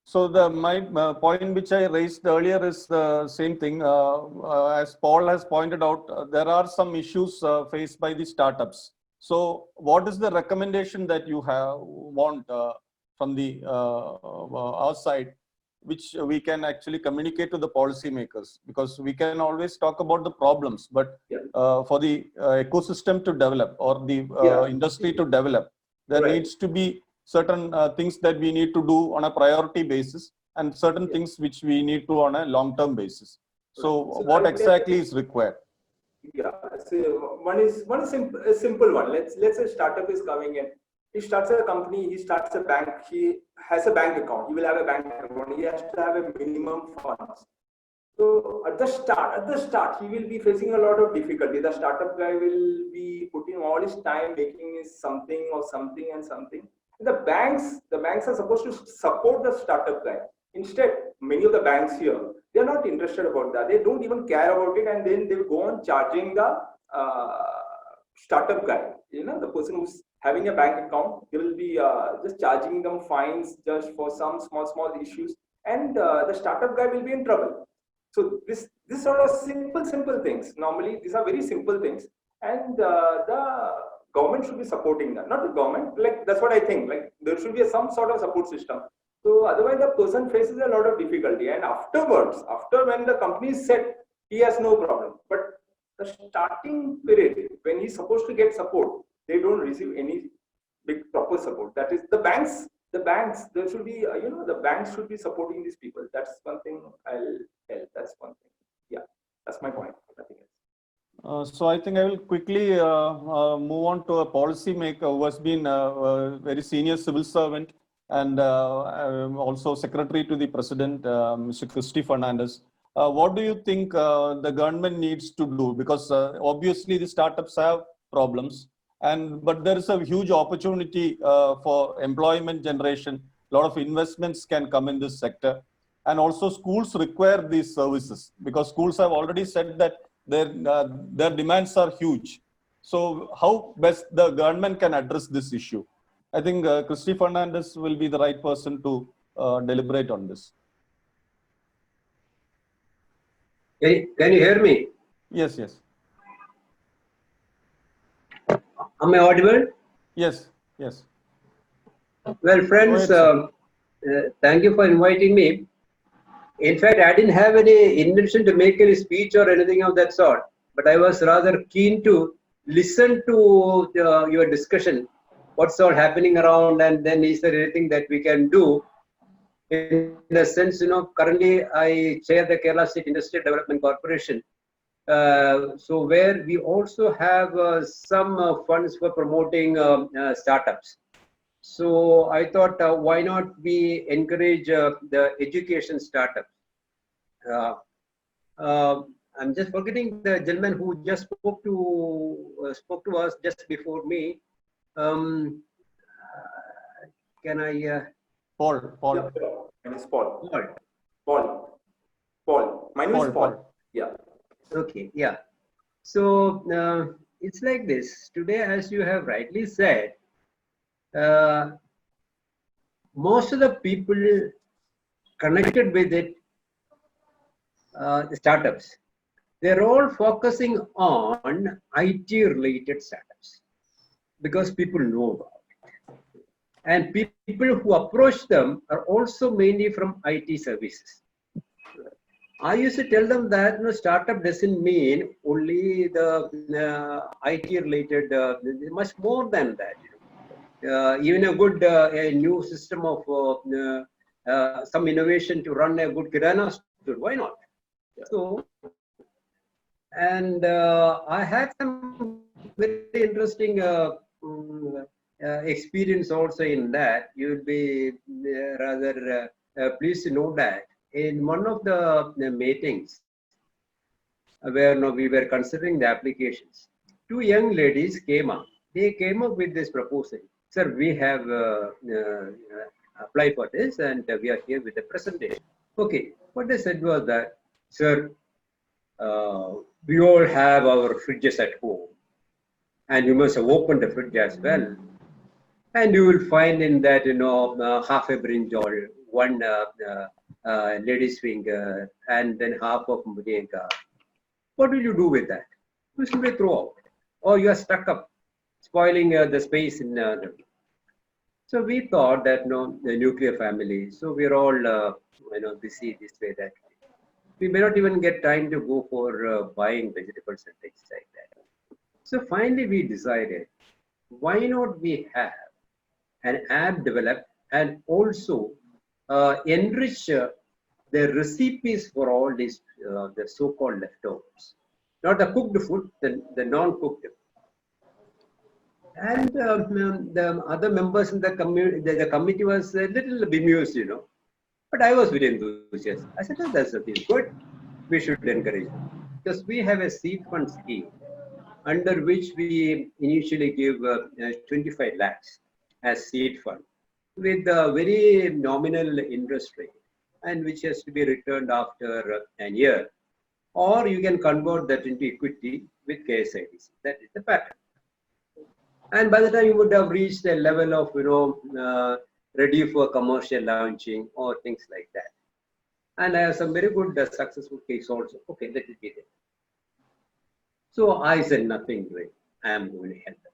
So my point which I raised earlier is the same thing. As Paul has pointed out, there are some issues faced by the startups. So what is the recommendation that you want from the our side, which we can actually communicate to the policymakers? Because we can always talk about the problems, but for the ecosystem to develop or the industry to develop, there needs to be certain things that we need to do on a priority basis and certain things which we need to on a long-term basis. So what exactly is required? So one is a simple one. Let's say a startup is coming in. He starts a company, he starts a bank, he has a bank account, he will have a bank account, he has to have a minimum funds. So at the start, he will be facing a lot of difficulty. The startup guy will be putting all his time making something. The banks are supposed to support the startup guy. Instead, many of the banks here, they are not interested about that. They don't even care about it, and then they will go on charging the startup guy. The person who's having a bank account, they will be just charging them fines just for some small issues, and the startup guy will be in trouble. So this sort of simple things. Normally, these are very simple things, and the government should be supporting that. Not the government, like that's what I think. Like there should be some sort of support system. So otherwise, the person faces a lot of difficulty, and afterwards, when the company is set, he has no problem. But the starting period, when he's supposed to get support, they don't receive any big proper support. That is the banks. There should be, the banks should be supporting these people. That's one thing I'll tell. That's one thing. Yeah, that's my point. Nothing else. So I think I will quickly move on to a policymaker who has been a very senior civil servant and also secretary to the president, Mr. Christy Fernandez. What do you think the government needs to do? Because obviously the startups have problems, but there is a huge opportunity for employment generation. A lot of investments can come in this sector. and also schools require these services because schools have already said that their demands are huge. So how best the government can address this issue? I think Christy Fernandez will be the right person to deliberate on this. Can you hear me? Yes, yes. Am I audible? Yes, yes. Well, friends, Go ahead, thank you for inviting me. In fact, I didn't have any intention to make any speech or anything of that sort, but I was rather keen to listen to your discussion, what's all happening around, and then is there anything that we can do? In the sense, currently I chair the Kerala State Industrial Development Corporation. So where we also have some funds for promoting startups. So I thought, why not we encourage the education startup? I'm just forgetting the gentleman who just spoke to us just before me. Can I? Paul. Yeah, my name is Paul. Paul. My name is Paul. Yeah. Okay. Yeah. So it's like this. Today, as you have rightly said, most of the people connected with it, the startups, they're all focusing on IT-related startups because people know about it. And people who approach them are also mainly from IT services. I used to tell them that startup doesn't mean only the IT-related, much more than that. Even a good a new system of some innovation to run a good kirana store, why not? So, and I had some very interesting experience also in that. You will be rather pleased to know that in one of the meetings where we were considering the applications, two young ladies came up. They came up with this proposal. Sir, we have applied for this and we are here with the presentation. Okay, what they said was that, sir, we all have our fridges at home and you must have opened the fridge as well. And you will find in that, half a brinjal, one lady's finger, and then half of muringa. What will you do with that? You simply throw out. Or you are stuck up, spoiling the space in the. So we thought that the nuclear family. So we're all busy this way, that way. We may not even get time to go for buying vegetables and things like that. So finally we decided, why not we have an app developed and also enrich the recipes for all these the so-called leftovers, not the cooked food, the non-cooked. And the other members in the committee was a little bemused, but I was very enthusiastic. I said, that's good. We should encourage them because we have a seed fund scheme under which we initially give 25 lakhs as seed fund with a very nominal interest rate and which has to be returned after a year, or you can convert that into equity with KSIDC. That is the pattern. And by the time you would have reached a level of ready for commercial launching or things like that. And I have some very good successful case also. Okay, let it be there. So I said nothing doing. I am going to help them.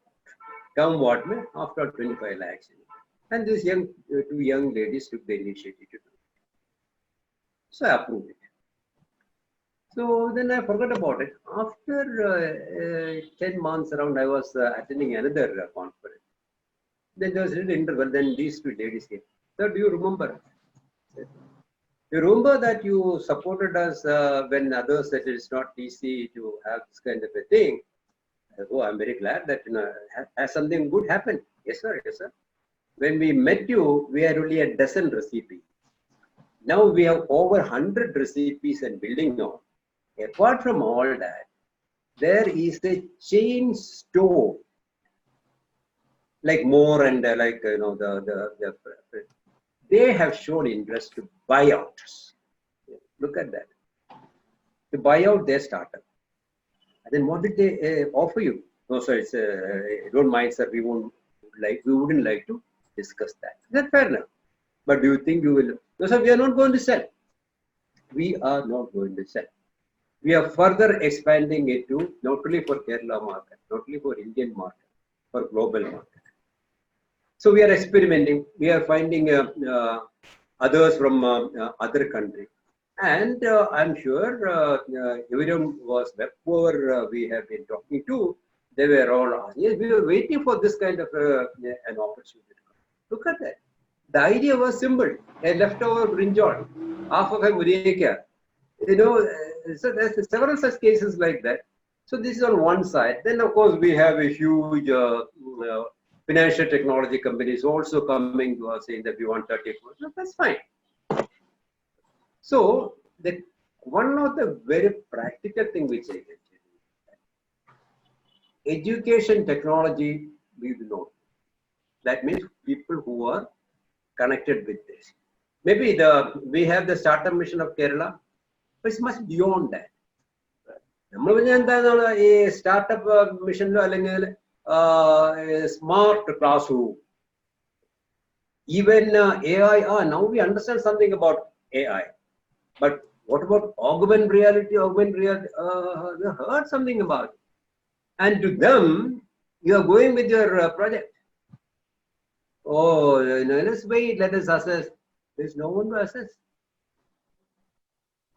Come what may, after 25 lakhs. And these two young ladies took the initiative to do it. So I approved it. So then I forgot about it. After 10 months around, I was attending another conference. Then there was a little interval. Then these two ladies came. Sir, do you remember? You remember that you supported us when others said it's not easy to have this kind of a thing? Oh, I'm very glad that has something good happened. Yes, sir. Yes, sir. When we met you, we had only a dozen recipes. Now we have over 100 recipes and building on. Apart from all that, there is a chain store, like more and they have shown interest to buy out us. Look at that. To buy out their startup. And then what did they offer you? No, sir, it's don't mind, sir. We wouldn't like to discuss that. That's fair enough. But do you think you will? No, sir, we are not going to sell. We are not going to sell. We are further expanding it to not only for Kerala market, not only for Indian market, for global market. So we are experimenting. We are finding others from other countries. And I'm sure everyone was, whoever we have been talking to, they were all asking, yes, we were waiting for this kind of an opportunity. Look at that. The idea was simple. A leftover brinjal, half of a mureka. So there's several such cases like that. So this is on one side. Then, of course, we have a huge financial technology companies also coming to us saying that we want 30%. That's fine. So one of the very practical thing which I can tell you, education technology, we know. That means people who are connected with this. Maybe we have the startup mission of Kerala, but it's much beyond that. A startup mission, a smart classroom. Even AI, now we understand something about AI. But what about augmented reality? We heard something about it. And to them, you are going with your project. Oh, let's wait, let us assess. There's no one to assess.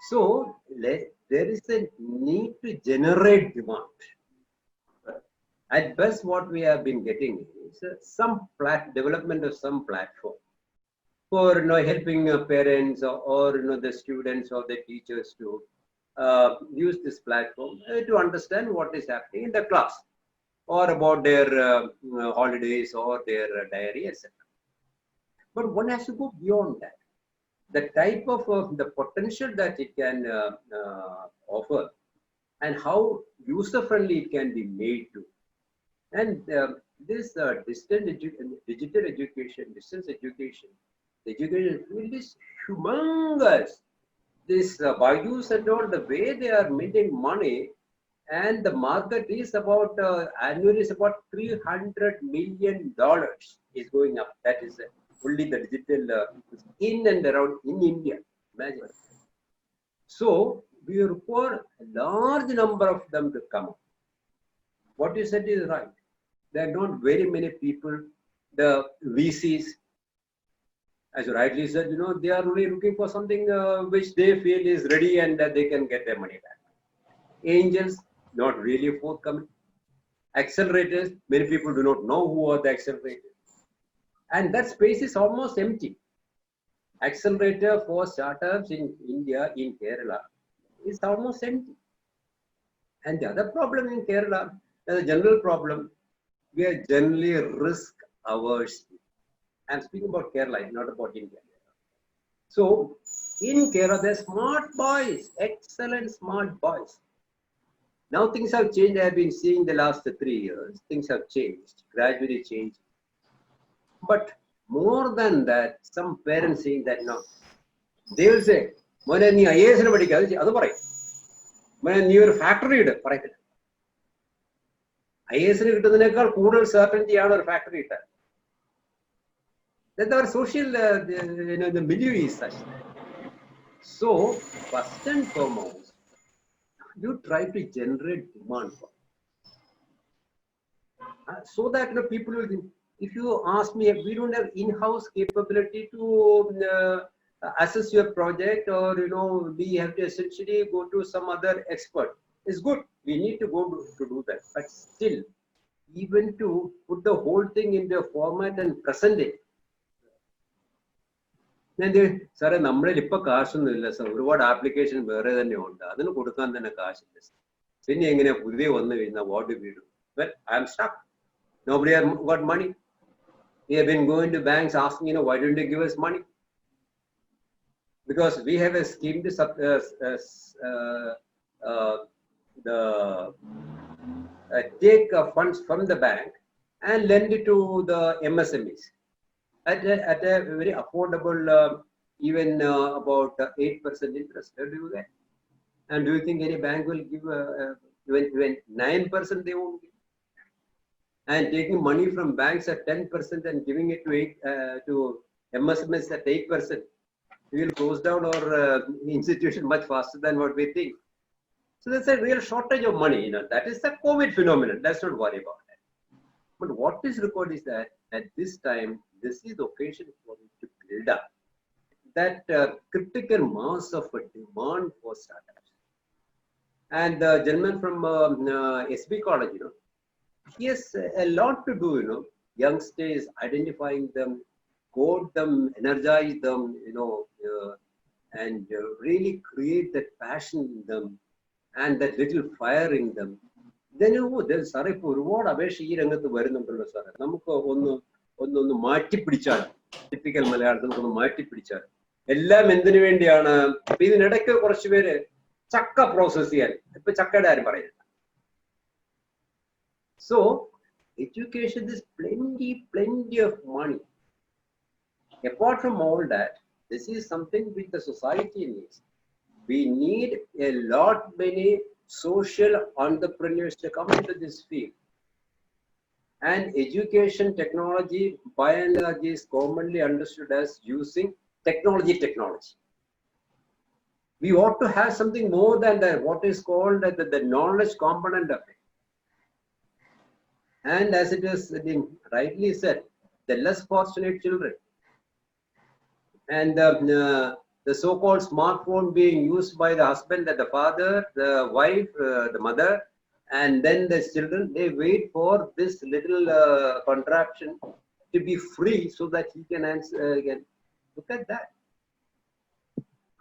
So there is a need to generate demand. At best, what we have been getting is some development of some platform for helping parents or the students or the teachers to use this platform to understand what is happening in the class or about their holidays or their diary, etc. But one has to go beyond that. The type of the potential that it can offer and how user-friendly it can be made to. And this digital education, distance education, the education field is humongous. This Bayus and all, the way they are making money, and the market is about annually is about $300 million is going up. That is only the digital in and around in India. Imagine. So we require a large number of them to come up. What you said is right. There are not very many people. The VCs, as you rightly said, they are only looking for something which they feel is ready and that they can get their money back. Angels, not really forthcoming. Accelerators, many people do not know who are the accelerators. And that space is almost empty. Accelerator for startups in India, in Kerala, is almost empty. And the other problem in Kerala, the general problem, we are generally risk averse. I'm speaking about Kerala, not about India. So in Kerala, there are smart boys, excellent smart boys. Now things have changed. I have been seeing the last 3 years. Things have changed, gradually changed. But more than that, some parents saying that no. They will say, "Mone nee IAS ne padikka, adu parayum. Mone nee oru factory idu parayilla." IAS ne kittunnekal koodal certainty aanu oru factory itta. That our social, the milieu is such. So first and foremost, you try to generate demand for it. So that people will think. If you ask me, we don't have in-house capability to assess your project, or we have to essentially go to some other expert. It's good. We need to go to do that. But still, even to put the whole thing into a format and present it. Sir, നമ്മളിൽ ഇപ്പൊ കാശൊന്നുമില്ല sir, ഒരുപാട് application വേറെ തന്നെ ഉണ്ട്, അതിന് കൊടുക്കാൻ തന്നെ കാശില്ല. പിന്നെ എങ്ങനെയാ പുതിയ വന്നു കഴിഞ്ഞാൽ what do we do? Well, I am stuck. Nobody has got money. We have been going to banks asking, why don't you give us money? Because we have a scheme to take funds from the bank and lend it to the MSMEs at a very affordable even about 8% interest. Where do you get? And do you think any bank will give even 9% they won't give? And taking money from banks at 10% and giving it to MSMEs at 8%, we will close down our institution much faster than what we think. So there's a real shortage of money. That is the COVID phenomenon. Let's not worry about that. But what is required is that at this time, this is the occasion for it to build up that critical mass of a demand for startups. And the gentleman from SB College, he has a lot to do, youngsters, identifying them, code them, energize them, and really create that passion in them and that little fire in them. Then, there's sorry for what Abesh Rangathu Varunambrilla, sir. Namuko on Marti Pichar, typical Malayalam, Marti Pichar. Ella Mendiniana, Pinadaka or Shivere, Chaka process here, Chaka. So, education is plenty of money. Apart from all that, this is something which the society needs. We need a lot many social entrepreneurs to come into this field. And education technology, by and large, is commonly understood as using technology. We ought to have something more than that, what is called the knowledge component of it. And as it has been rightly said, the less fortunate children and the so-called smartphone being used by the husband, the father, the wife, the mother, and then the children, they wait for this little contraption to be free so that he can answer again. Look at that.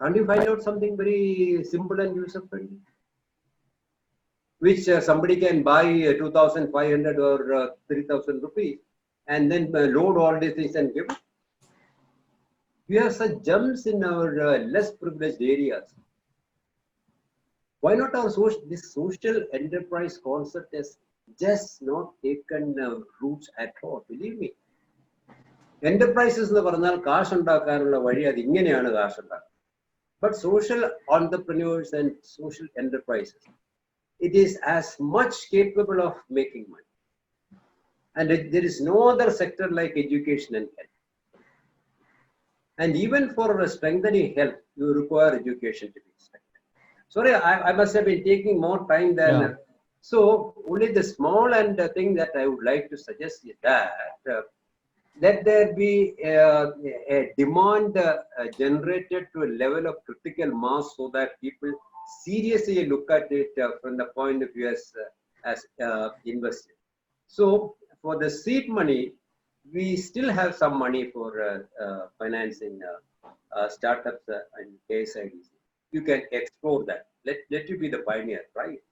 Can't you find out something very simple and user-friendly? Which somebody can buy 2,500 or 3,000 rupees and then load all these things and give it. We have such gems in our less privileged areas. Why not this social enterprise concept has just not taken roots at all? Believe me. Enterprises in the cash and but social entrepreneurs and social enterprises, it is as much capable of making money. And there is no other sector like education and health. And even for strengthening health, you require education to be strengthened. Sorry, I must have been taking more time than. Yeah. So only the small and thing that I would like to suggest is that let there be a demand generated to a level of critical mass so that people seriously look at it from the point of view as invested. So for the seed money, we still have some money for financing startups and KSIDC. You can explore that. Let you be the pioneer, right?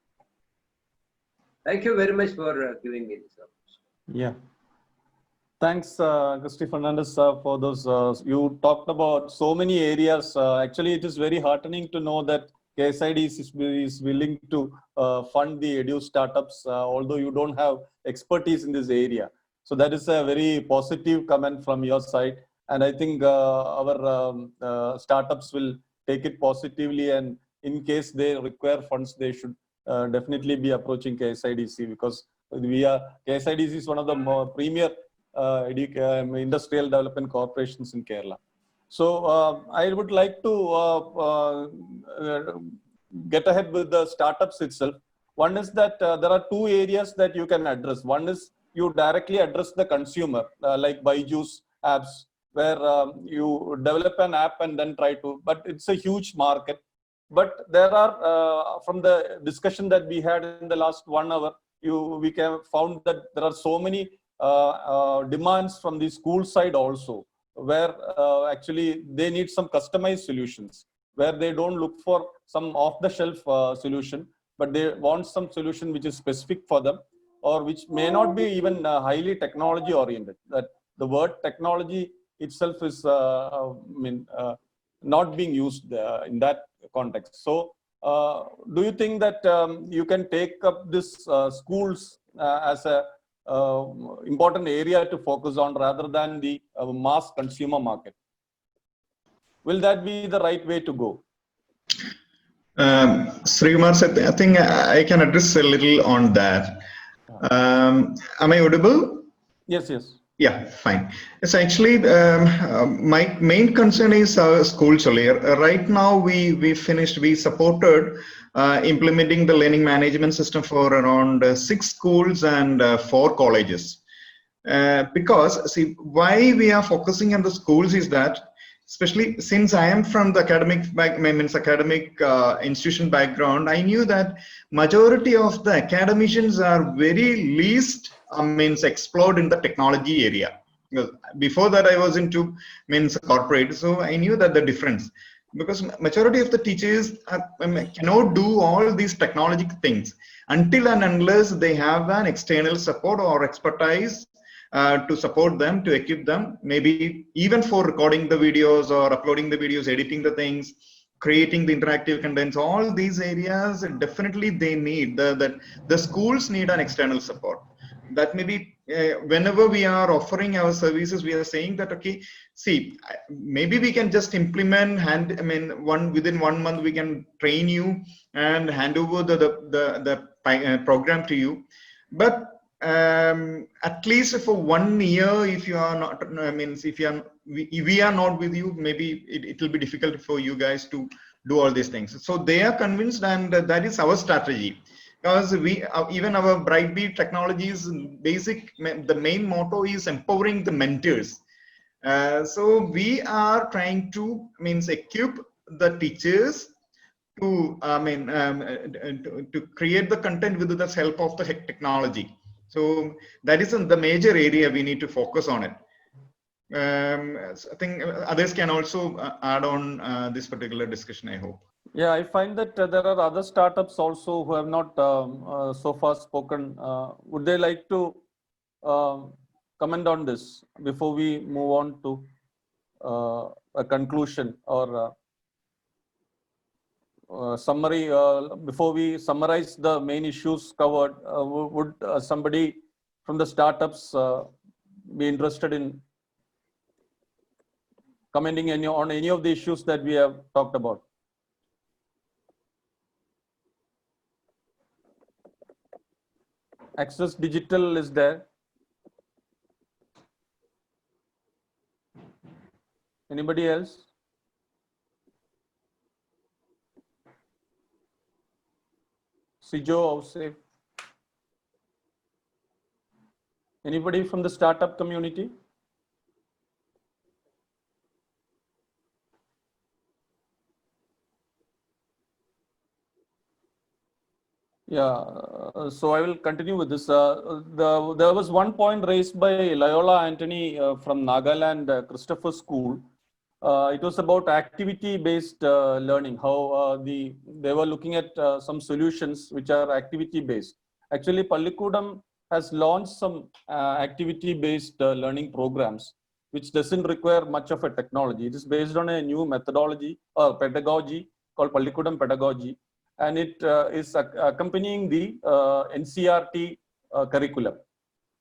Thank you very much for giving me this opportunity. Yeah. Thanks, Christy Fernandez, for those. You talked about so many areas. Actually, it is very heartening to know that KSIDC is willing to fund the edu startups, although you don't have expertise in this area. So that is a very positive comment from your side. And I think our startups will take it positively. And in case they require funds, they should definitely be approaching KSIDC, because KSIDC is one of the more premier industrial development corporations in Kerala. So I would like to get ahead with the startups itself. One is that there are two areas that you can address. One is you directly address the consumer, like Byju's apps, where you develop an app and then try to, but it's a huge market. But there are, from the discussion that we had in the last 1 hour, we found that there are so many demands from the school side also, where actually they need some customized solutions, where they don't look for some off-the-shelf solution, but they want some solution which is specific for them, or which may not be even highly technology oriented. That the word technology itself is not being used in that context. So do you think that you can take up this schools as a important area to focus on rather than the mass consumer market? Will that be the right way to go? Srikumar, I think I can address a little on that. Am I audible? Yes, yes. Yeah, fine. It's actually my main concern is schools earlier. Right now, we supported implementing the learning management system for around 6 schools and 4 colleges. Because see, why we are focusing on the schools is that, especially since I am from the academic institution background, I knew that majority of the academicians are very least explored in the technology area. Because before that I was into corporate, so I knew that the difference, because majority of the teachers cannot do all these technological things until and unless they have an external support or expertise to support them, to equip them, maybe even for recording the videos or uploading the videos, editing the things, creating the interactive contents. All these areas definitely they need the schools need an external support. That maybe whenever we are offering our services, we are saying that, okay, see, maybe we can just implement within 1 month we can train you and hand over the program to you, but at least for 1 year, if you are not, if we are not with you, maybe it will be difficult for you guys to do all these things. So they are convinced, and that is our strategy. Because even our BrightBee technologies the main motto is empowering the mentors. So we are trying to equip the teachers to to create the content with the help of the technology. So that is the major area we need to focus on it. So I think others can also add on this particular discussion, I hope. Yeah, I find that there are other startups also who have not so far spoken. Would they like to comment on this before we move on to a conclusion or summary? Before we summarize the main issues covered, would somebody from the startups be interested in commenting on any of the issues that we have talked about? Access Digital is there. Anybody else? Sijo, Ausif. Anybody from the startup community? Yeah, so I will continue with this. There was one point raised by Loyola Antony from Nagaland Christopher School. It was about activity-based learning, how they were looking at some solutions which are activity-based. Actually, Pallikudam has launched some activity-based learning programs, which doesn't require much of a technology. It is based on a new methodology or pedagogy called Pallikudam pedagogy, and it is accompanying the NCERT curriculum.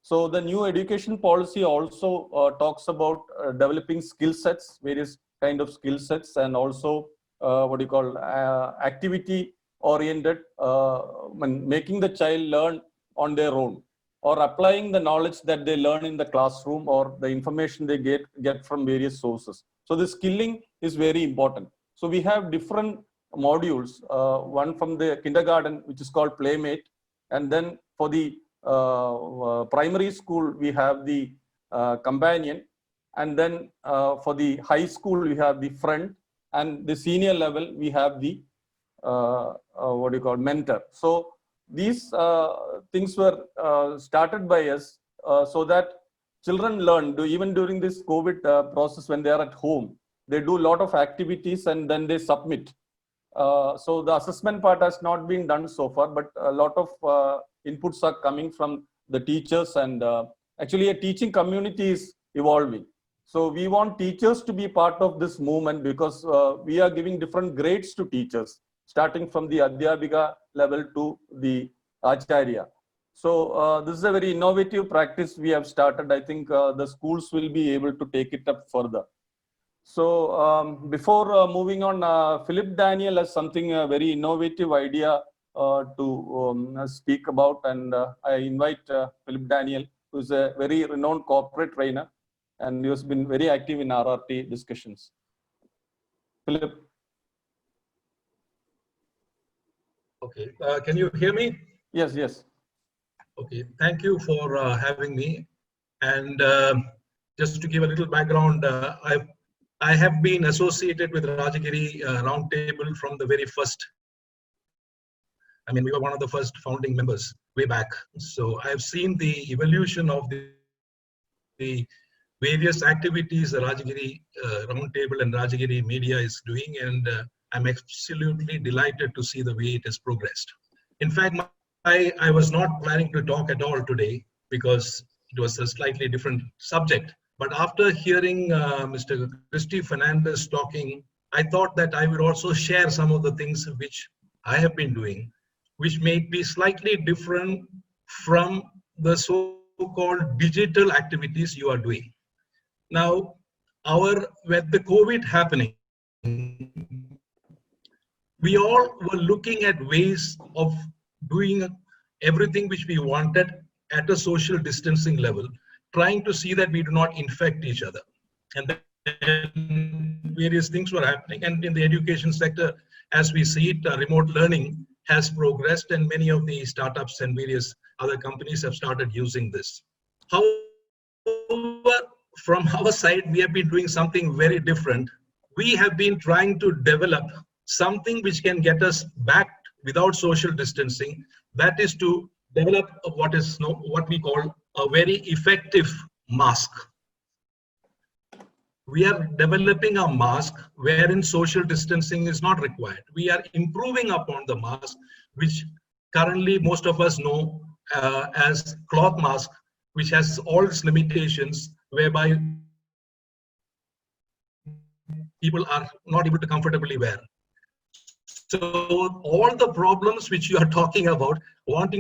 So the new education policy also talks about developing skill sets, various kind of skill sets, and also activity oriented, making the child learn on their own, or applying the knowledge that they learn in the classroom or the information they get from various sources. So the skilling is very important. So we have different modules, one from the kindergarten, which is called Playmate, and then for the primary school, we have the companion, and then for the high school, we have the friend, and the senior level, we have the mentor. So these things were started by us so that children learn, even during this COVID process when they are at home, they do a lot of activities and then they submit. So the assessment part has not been done so far, but a lot of inputs are coming from the teachers, and actually a teaching community is evolving. So we want teachers to be part of this movement, because we are giving different grades to teachers, starting from the Adhyabhika level to the Acharya. So this is a very innovative practice we have started. I think the schools will be able to take it up further. So before moving on, Philip Daniel has something very innovative idea to speak about, and I invite Philip Daniel, who is a very renowned corporate trainer, and he has been very active in RRT discussions. Philip. Okay, can you hear me? Yes, yes. Okay, thank you for having me. And just to give a little background, I have been associated with Rajagiri Roundtable from the very first. I mean, we were one of the first founding members way back. So I've seen the evolution of the various activities the Rajagiri Roundtable and Rajagiri Media is doing, and I'm absolutely delighted to see the way it has progressed. In fact, I was not planning to talk at all today because it was a slightly different subject. But after hearing Mr. Christy Fernandez talking, I thought that I would also share some of the things which I have been doing, which may be slightly different from the so-called digital activities you are doing. Now, with the COVID happening, we all were looking at ways of doing everything which we wanted at a social distancing level, trying to see that we do not infect each other. And then various things were happening. And in the education sector, as we see it, remote learning has progressed, and many of the startups and various other companies have started using this. However, from our side, we have been doing something very different. We have been trying to develop something which can get us back without social distancing. That is to develop what we call a very effective mask. We are developing a mask wherein social distancing is not required. We are improving upon the mask, which currently most of us know as cloth mask, which has all its limitations, whereby people are not able to comfortably wear. So all the problems which you are talking about, not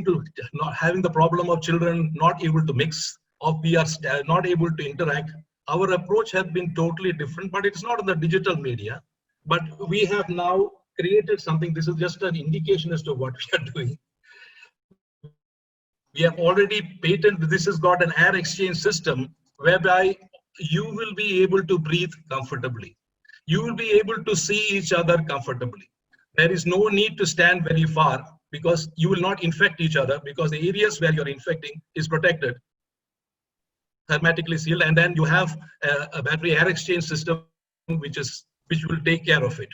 having the problem of children not able to mix, or we are not able to interact, our approach has been totally different, but it's not in the digital media. But we have now created something. This is just an indication as to what we are doing. We have already patented, this has got an air exchange system whereby you will be able to breathe comfortably. You will be able to see each other comfortably. There is no need to stand very far because you will not infect each other, because the areas where you're infecting is protected, hermetically sealed, and then you have a battery air exchange system which will take care of it.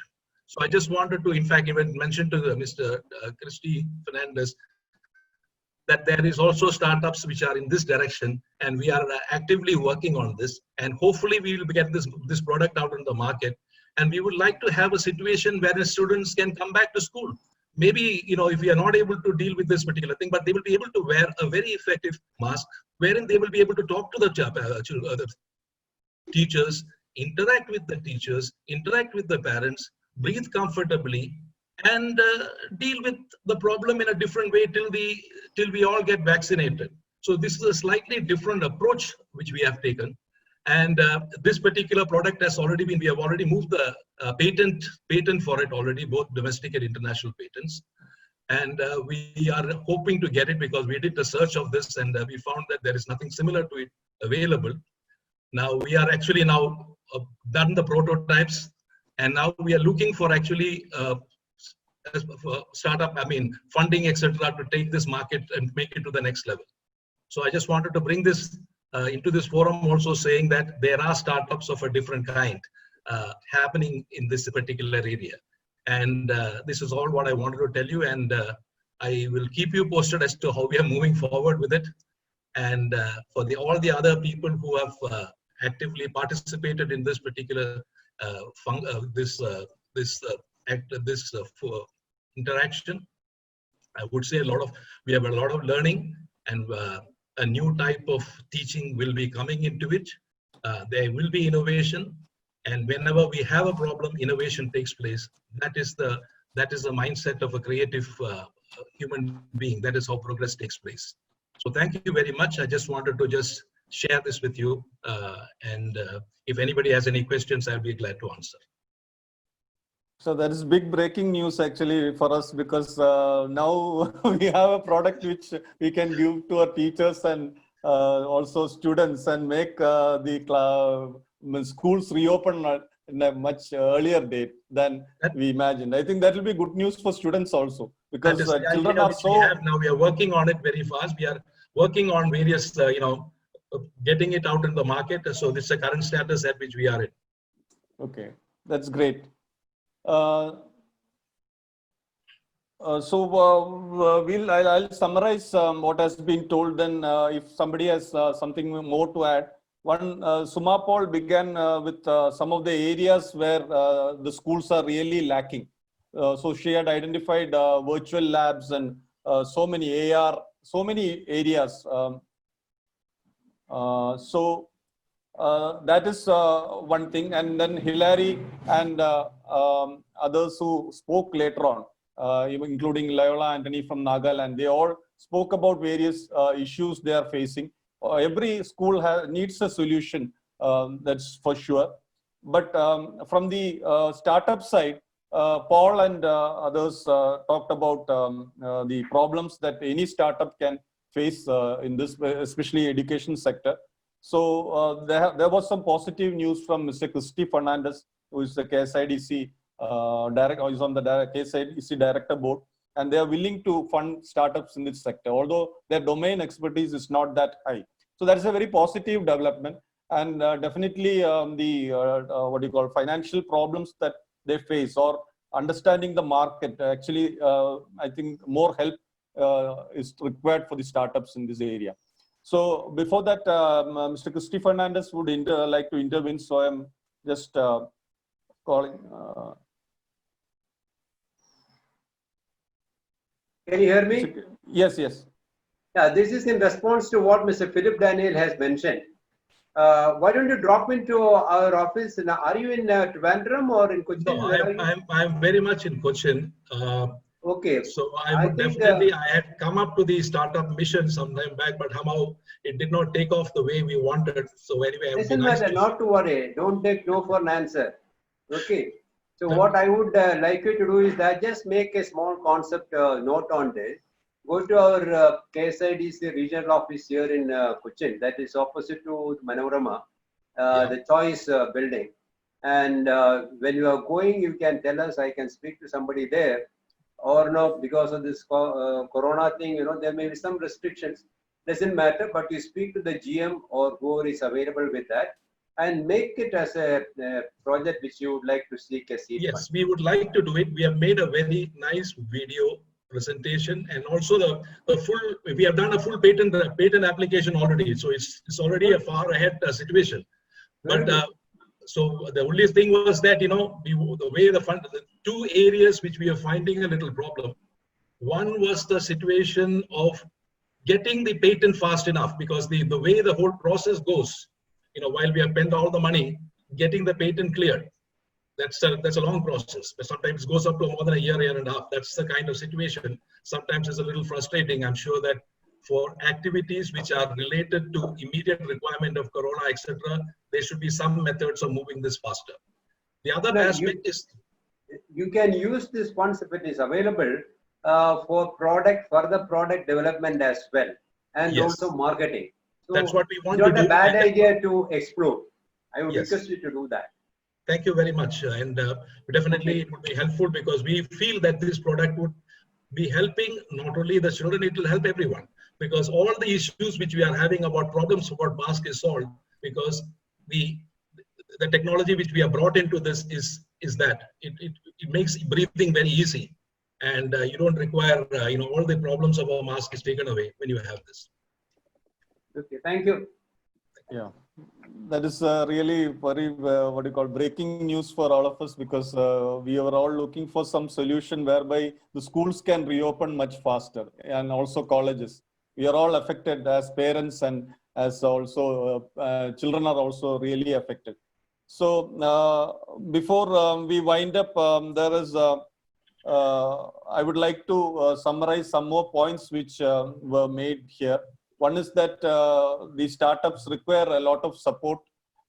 So I just wanted to, in fact, even mention to Mr. Christy Fernandez that there is also startups which are in this direction, and we are actively working on this, and hopefully we will get this product out in the market. And we would like to have a situation where the students can come back to school. Maybe, if we are not able to deal with this particular thing, but they will be able to wear a very effective mask, wherein they will be able to talk to the teachers, interact with the teachers, interact with the parents, breathe comfortably, and deal with the problem in a different way till we all get vaccinated. So this is a slightly different approach which we have taken. And this particular product has already been, we have already moved the patent for it already, both domestic and international patents. And we are hoping to get it because we did the search of this, and we found that there is nothing similar to it available. Now we are actually done the prototypes, and now we are looking for actually startup, funding, etc., to take this market and make it to the next level. So I just wanted to bring this into this forum, also saying that there are startups of a different kind happening in this particular area. And this is all what I wanted to tell you, and I will keep you posted as to how we are moving forward with it. And for all the other people who have actively participated in this particular interaction, I would say we have a lot of learning, and a new type of teaching will be coming into it. There will be innovation, and whenever we have a problem, innovation takes place. That is the mindset of a creative human being. That is how progress takes place. So thank you very much. I just wanted to share this with you. And if anybody has any questions, I'll be glad to answer. So that is big breaking news actually for us, because now we have a product which we can give to our teachers and also students, and make the schools reopen in a much earlier date than we imagined. I think that will be good news for students also, because children are so. Now we are working on it very fast. We are working on various, getting it out in the market. So this is the current status at which we are in. Okay, that's great. So I'll summarize what has been told. Then, if somebody has something more to add, Suma Paul began with some of the areas where the schools are really lacking. So she had identified virtual labs and so many AR, so many areas. That is one thing. And then Hilary and others who spoke later on, including Loyola Antony from Nagaland, they all spoke about various issues they are facing. Every school needs a solution, that's for sure. But from the startup side, Paul and others talked about the problems that any startup can face in this, especially education sector. So there was some positive news from Mr. Christy Fernandez, who is the KSIDC is on the KSIDC director board, and they are willing to fund startups in this sector, although their domain expertise is not that high. So that is a very positive development, and definitely the financial problems that they face, or understanding the market. Actually, I think more help is required for the startups in this area. So before that, Mr. Christy Fernandez would like to intervene. So I'm just calling. Can you hear me? Yes, yes. Yeah, this is in response to what Mr. Philip Daniel has mentioned. Why don't you drop into our office? Now, are you in Trivandrum or in Cochin? No, I'm very much in Cochin. Okay. So I would definitely, I had come up to the startup mission some time back, but somehow it did not take off the way we wanted. So anyway, doesn't matter, not to worry. Don't take no for an answer. Okay. So what I would like you to do is that just make a small concept note on this. Go to our KSIDC regional office here in Cochin, that is opposite to Manorama, the Choice building. And when you are going, you can tell us, I can speak to somebody there. Or no, because of this corona thing, there may be some restrictions. Doesn't matter, but you speak to the GM or whoever is available with that, and make it as a project which you would like to seek a seed. Yes, we would like to do it. We have made a very nice video presentation, and also the full. We have done a full patent application already, so it's already a far ahead situation. But so the only thing was that the way the two areas which we are finding a little problem. One was the situation of getting the patent fast enough, because the way the whole process goes, while we have spent all the money, getting the patent cleared, that's a long process. But sometimes it goes up to more than a year and a half. That's the kind of situation. Sometimes it's a little frustrating. I'm sure that for activities which are related to immediate requirement of corona, etc., there should be some methods of moving this faster. The other aspect is you can use this once if it is available for further product development as well, and also marketing. So that's what we want to do. It's not a bad idea to explore. I would request you to do that. Thank you very much, and definitely it would be helpful, because we feel that this product would be helping not only the children, it will help everyone, because all the issues which we are having about problems about mask is solved, because the technology which we have brought into this is that it makes breathing very easy, and you don't require all the problems of a mask is taken away when you have this. Okay, thank you. Yeah, that is really very breaking news for all of us, because we are all looking for some solution whereby the schools can reopen much faster, and also colleges. We are all affected as parents, and as also children are also really affected. So before we wind up, there is I would like to summarize some more points which were made here. One is that the startups require a lot of support,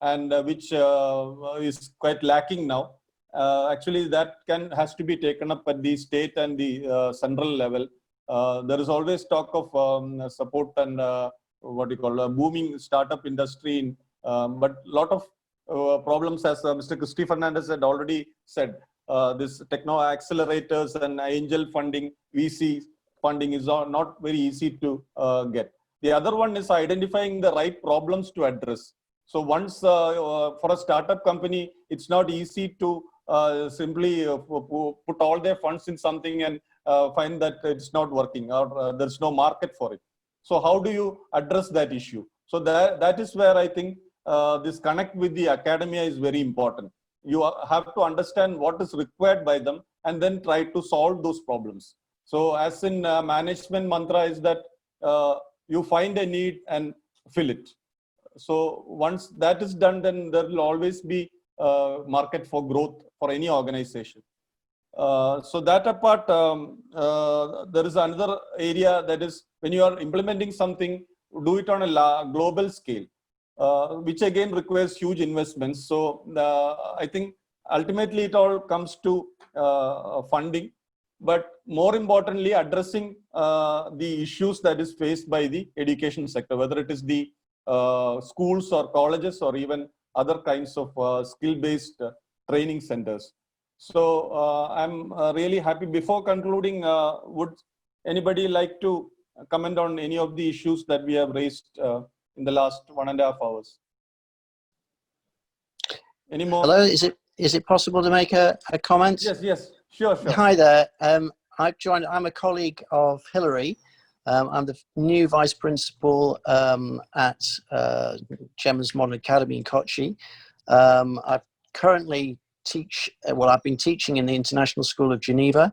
and which is quite lacking now. Actually, that has to be taken up at the state and the central level. There is always talk of support and what you call a booming startup industry, but a lot of problems, as Mr. Christy Fernandez had already said. This techno accelerators and angel funding, VC funding is not very easy to get. The other one is identifying the right problems to address. So once for a startup company, it's not easy to simply put all their funds in something and find that it's not working, or there's no market for it. So how do you address that issue? So that is where I think this connect with the academia is very important. You have to understand what is required by them and then try to solve those problems. So as in management mantra is that you find a need and fill it. So once that is done, then there will always be market for growth for any organization. So that apart, there is another area, that is when you are implementing something, do it on a global scale, which again requires huge investments. So I think ultimately it all comes to funding, but more importantly, addressing the issues that is faced by the education sector, whether it is the schools or colleges or even other kinds of skill-based training centers. So I'm really happy. Before concluding, would anybody like to comment on any of the issues that we have raised in the last 1.5 hours? Any more? Hello, is it possible to make a comment? Yes, sure. Hi there. I'm a colleague of Hilary. I'm the new vice principal at Gemma's Modern Academy in Kochi. I currently I've been teaching in the International School of Geneva,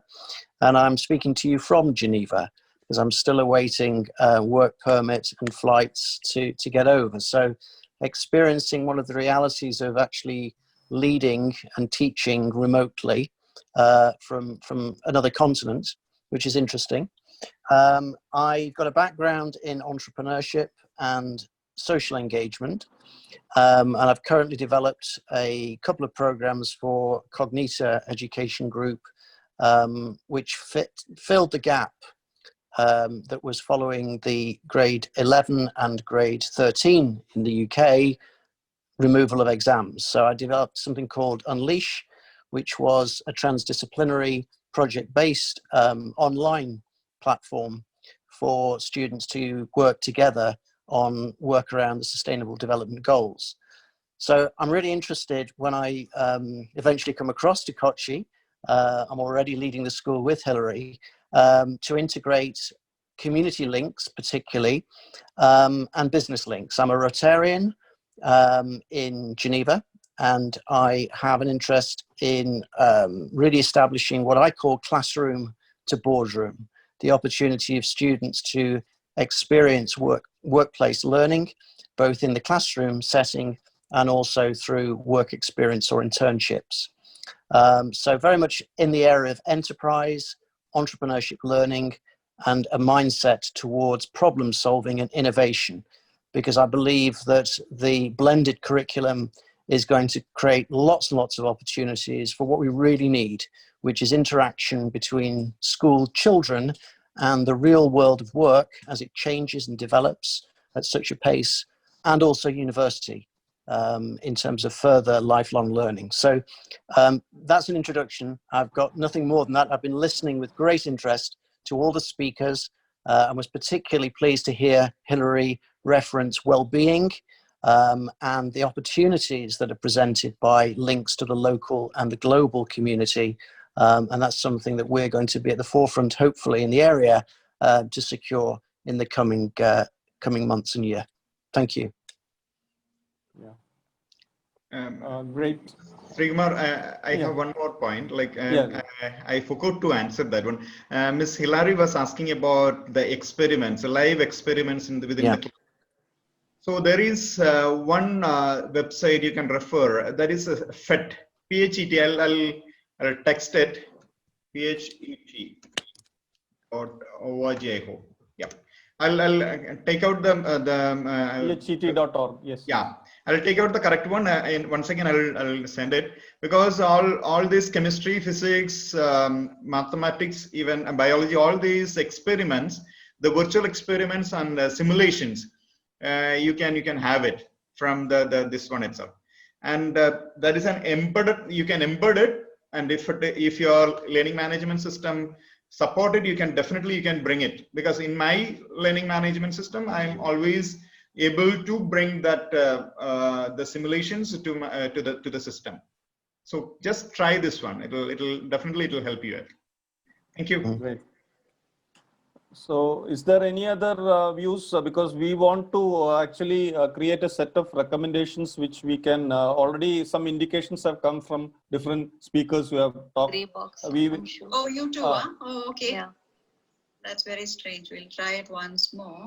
and I'm speaking to you from Geneva because I'm still awaiting work permit and flights to get over. So experiencing one of the realities of actually leading and teaching remotely from another continent, which is interesting. I've got a background in entrepreneurship and social engagement, and I've currently developed a couple of programs for Cognita Education Group, which filled the gap that was following the grade 11 and grade 13 in the UK removal of exams. So I developed something called Unleash, which was a transdisciplinary project-based online platform for students to work together on work around the Sustainable Development Goals. So I'm really interested when I eventually come across to Kochi, I'm already leading the school with Hilary, to integrate community links particularly, and business links. I'm a Rotarian in Geneva, and I have an interest in really establishing what I call classroom to boardroom, the opportunity of students to experience workplace learning, both in the classroom setting and also through work experience or internships. So very much in the area of enterprise, entrepreneurship learning, and a mindset towards problem solving and innovation, because I believe that the blended curriculum is going to create lots and lots of opportunities for what we really need, which is interaction between school children and the real world of work as it changes and develops at such a pace, and also university in terms of further lifelong learning. So that's an introduction. I've got nothing more than that. I've been listening with great interest to all the speakers and was particularly pleased to hear Hilary reference well-being and the opportunities that are presented by links to the local and the global community. And that's something that we're going to be at the forefront, hopefully, in the area to secure in the coming months and year. Thank you. Great. Srikumar, I have one more point. I forgot to answer that one. Miss Hilary was asking about the experiments, live experiments within the class. So there is one website you can refer. That is PHET, PHET. I'll text it, PHET.org, I hope. Yeah. I'll take out PHET.org. Yes. Yeah, I'll take out the correct one, and once again I'll send it, because all this chemistry, physics, mathematics, even biology, all these experiments, the virtual experiments and simulations, you can have it from this one itself, and that is an embedded. You can embed it, and if your learning management system support it, you can definitely bring it, because in my learning management system I'm always able to bring that the simulations to the system. So just try this one. It'll definitely help you out. Thank you. Great. So is there any other views? Because we want to actually create a set of recommendations which we can already, some indications have come from different speakers who have talked. Gray box. Sure. Oh, you too, huh? Oh, okay. Yeah. That's very strange. We'll try it once more.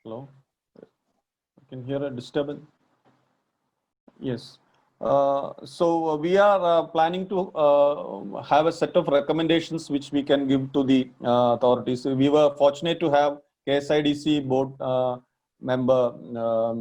Hello? I can hear a disturbance. Yes. So we are planning to have a set of recommendations which we can give to the authorities. We were fortunate to have KSIDC board member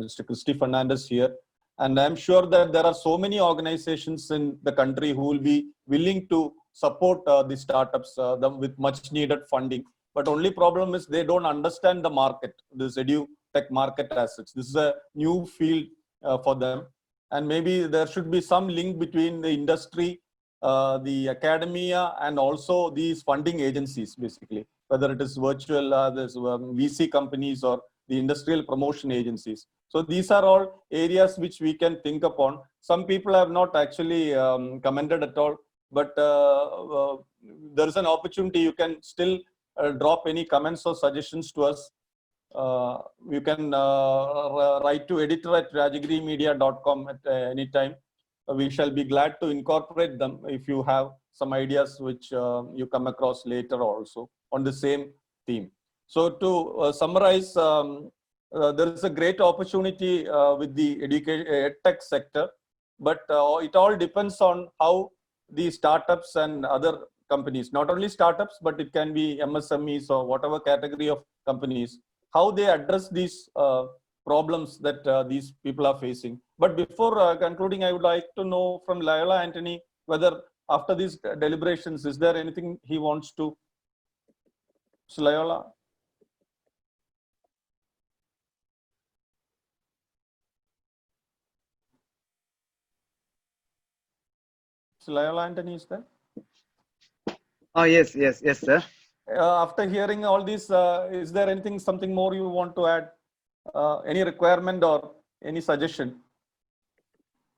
Mr. Christy Fernandez here, and I'm sure that there are so many organizations in the country who will be willing to support the startups them with much needed funding. But only problem is they don't understand the market, this edu-tech market as such. This is a new field for them. And maybe there should be some link between the industry, the academia, and also these funding agencies, basically, whether it is virtual, VC companies or the industrial promotion agencies. So these are all areas which we can think upon. Some people have not actually commented at all, but there is an opportunity. You can still drop any comments or suggestions to us. You can write to editor@rajagirimedia.com at any time. We shall be glad to incorporate them if you have some ideas which you come across later also on the same theme. So to summarize, there is a great opportunity with the tech sector, but it all depends on how the startups and other companies, not only startups, but it can be MSMEs or whatever category of companies, how they address these problems that these people are facing. But before concluding, I would like to know from Loyola Antony whether after these deliberations, is there anything he wants to? So Loyola? So Loyola Antony is there? Oh, yes, sir. After hearing all this, is there something more you want to add? Any requirement or any suggestion?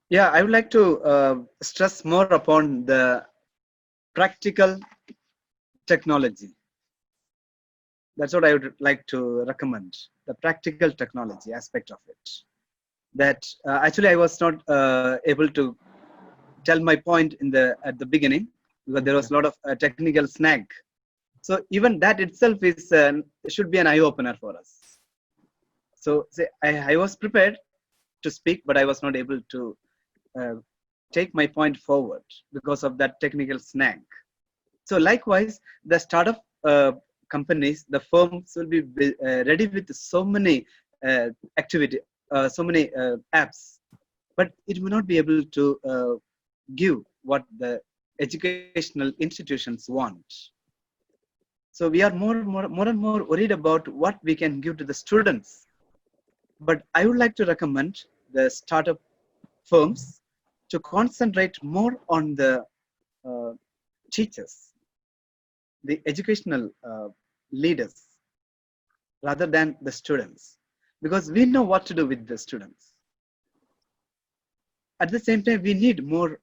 Yeah, I would like to stress more upon the practical technology. That's what I would like to recommend, the practical technology aspect of it. That actually I was not able to tell my point at the beginning, because there was a lot of technical snag. So even that itself is should be an eye-opener for us. So I was prepared to speak, but I was not able to take my point forward because of that technical snag. So likewise, the startup companies, the firms will be ready with so many activity, so many apps, but it will not be able to give what the educational institutions want. So we are more and more worried about what we can give to the students. But I would like to recommend the startup firms to concentrate more on the teachers, the educational leaders, rather than the students, because we know what to do with the students. At the same time, we need more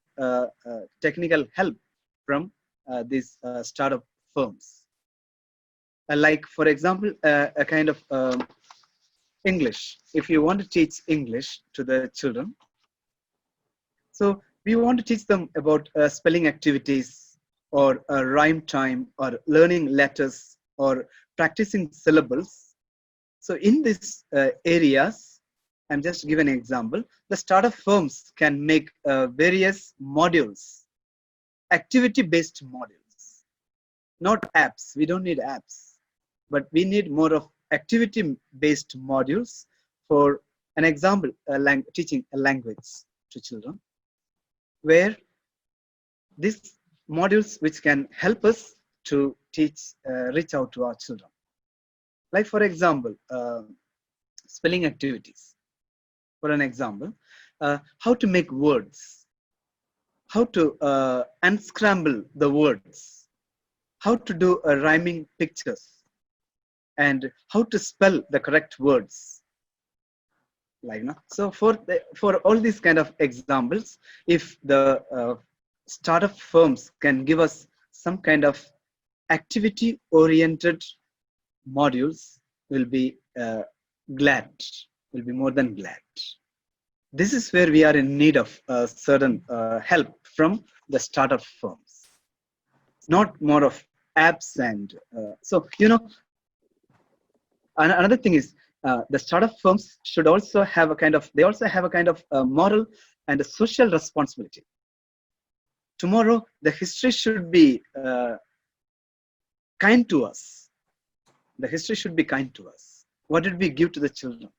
technical help from these startup firms. Like, for example, a kind of English. If you want to teach English to the children, so we want to teach them about spelling activities, or rhyme time, or learning letters, or practicing syllables. So in these areas, I'm just giving an example. The startup firms can make various modules, activity-based modules, not apps. We don't need apps. but we need more of activity-based modules. For an example, teaching a language to children, where these modules which can help us to reach out to our children. Like for example, spelling activities. For an example, how to make words, how to unscramble the words, how to do rhyming pictures, and how to spell the correct words. Like, no? So for all these kind of examples, if the startup firms can give us some kind of activity-oriented modules, we'll be glad. We'll be more than glad. This is where we are in need of certain help from the startup firms, not more of apps. And so, you know, another thing is the startup firms should also have a kind of, they also have a kind of moral and a social responsibility. Tomorrow, the history should be kind to us. The history should be kind to us. What did we give to the children?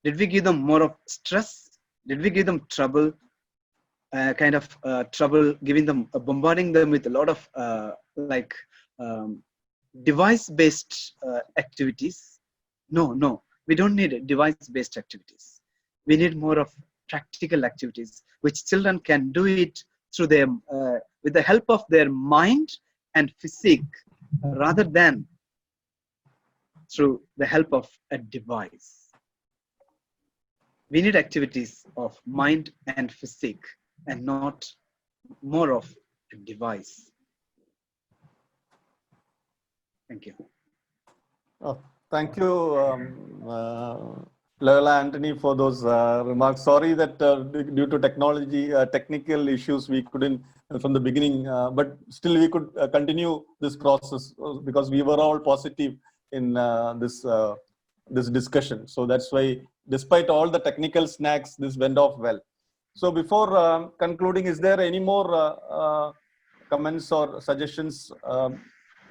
Did we give them more of stress? Did we give them trouble? Trouble, giving them, bombarding them with a lot of device-based activities? No, we don't need device-based activities. We need more of practical activities, which children can do it through their, with the help of their mind and physique, rather than through the help of a device. We need activities of mind and physique, and not more of a device. Thank you. Thank you, Loyola Antony, for those remarks. Sorry that due to technical issues, we couldn't from the beginning, but still we could continue this process because we were all positive in this discussion. So that's why, despite all the technical snags, this went off well. So before concluding, is there any more comments or suggestions?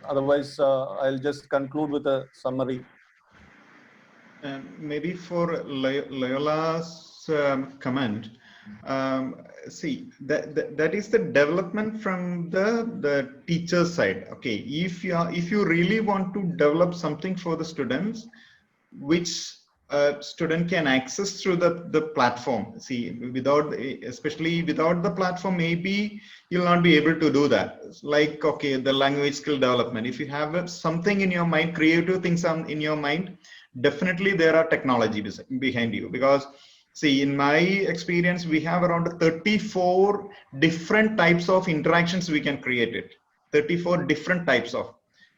Otherwise, I'll just conclude with a summary. Maybe for Loyola's comment, see, that is the development from the teacher side. Okay, if you really want to develop something for the students, which student can access through the platform. See, especially without the platform, maybe you'll not be able to do that. Like, okay, the language skill development. If you have something in your mind, creative things in your mind, definitely there are technology behind you. Because see, in my experience, we have around 34 different types of interactions we can create it. 34 different types of.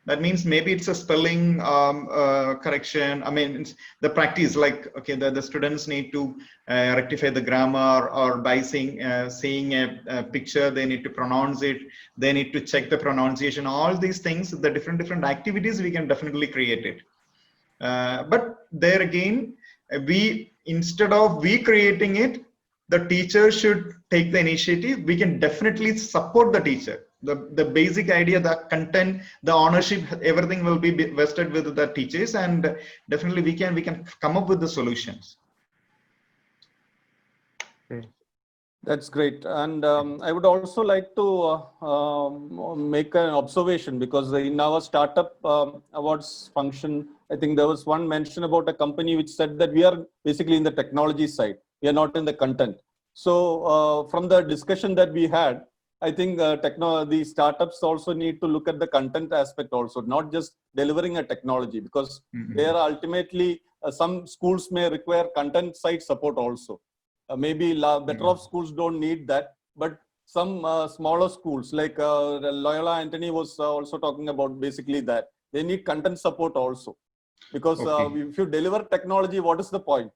That means maybe it's a spelling correction. I mean, it's the practice, like, okay, the students need to rectify the grammar, or by seeing a picture, they need to pronounce it. They need to check the pronunciation. All these things, the different activities, we can definitely create it. But there again, instead of we creating it, the teacher should take the initiative. We can definitely support the teacher. The basic idea, the content, the ownership, everything will be vested with the teachers, and definitely we can come up with the solutions. Okay. That's great. And I would also like to make an observation, because in our startup awards function, I think there was one mention about a company which said that we are basically in the technology side. We are not in the content. So from the discussion that we had, I think the startups also need to look at the content aspect also, not just delivering a technology, because they are ultimately, some schools may require content side support also. Maybe better off schools don't need that, but some smaller schools like Loyola Antony was also talking about basically that. They need content support also, because if you deliver technology, what is the point?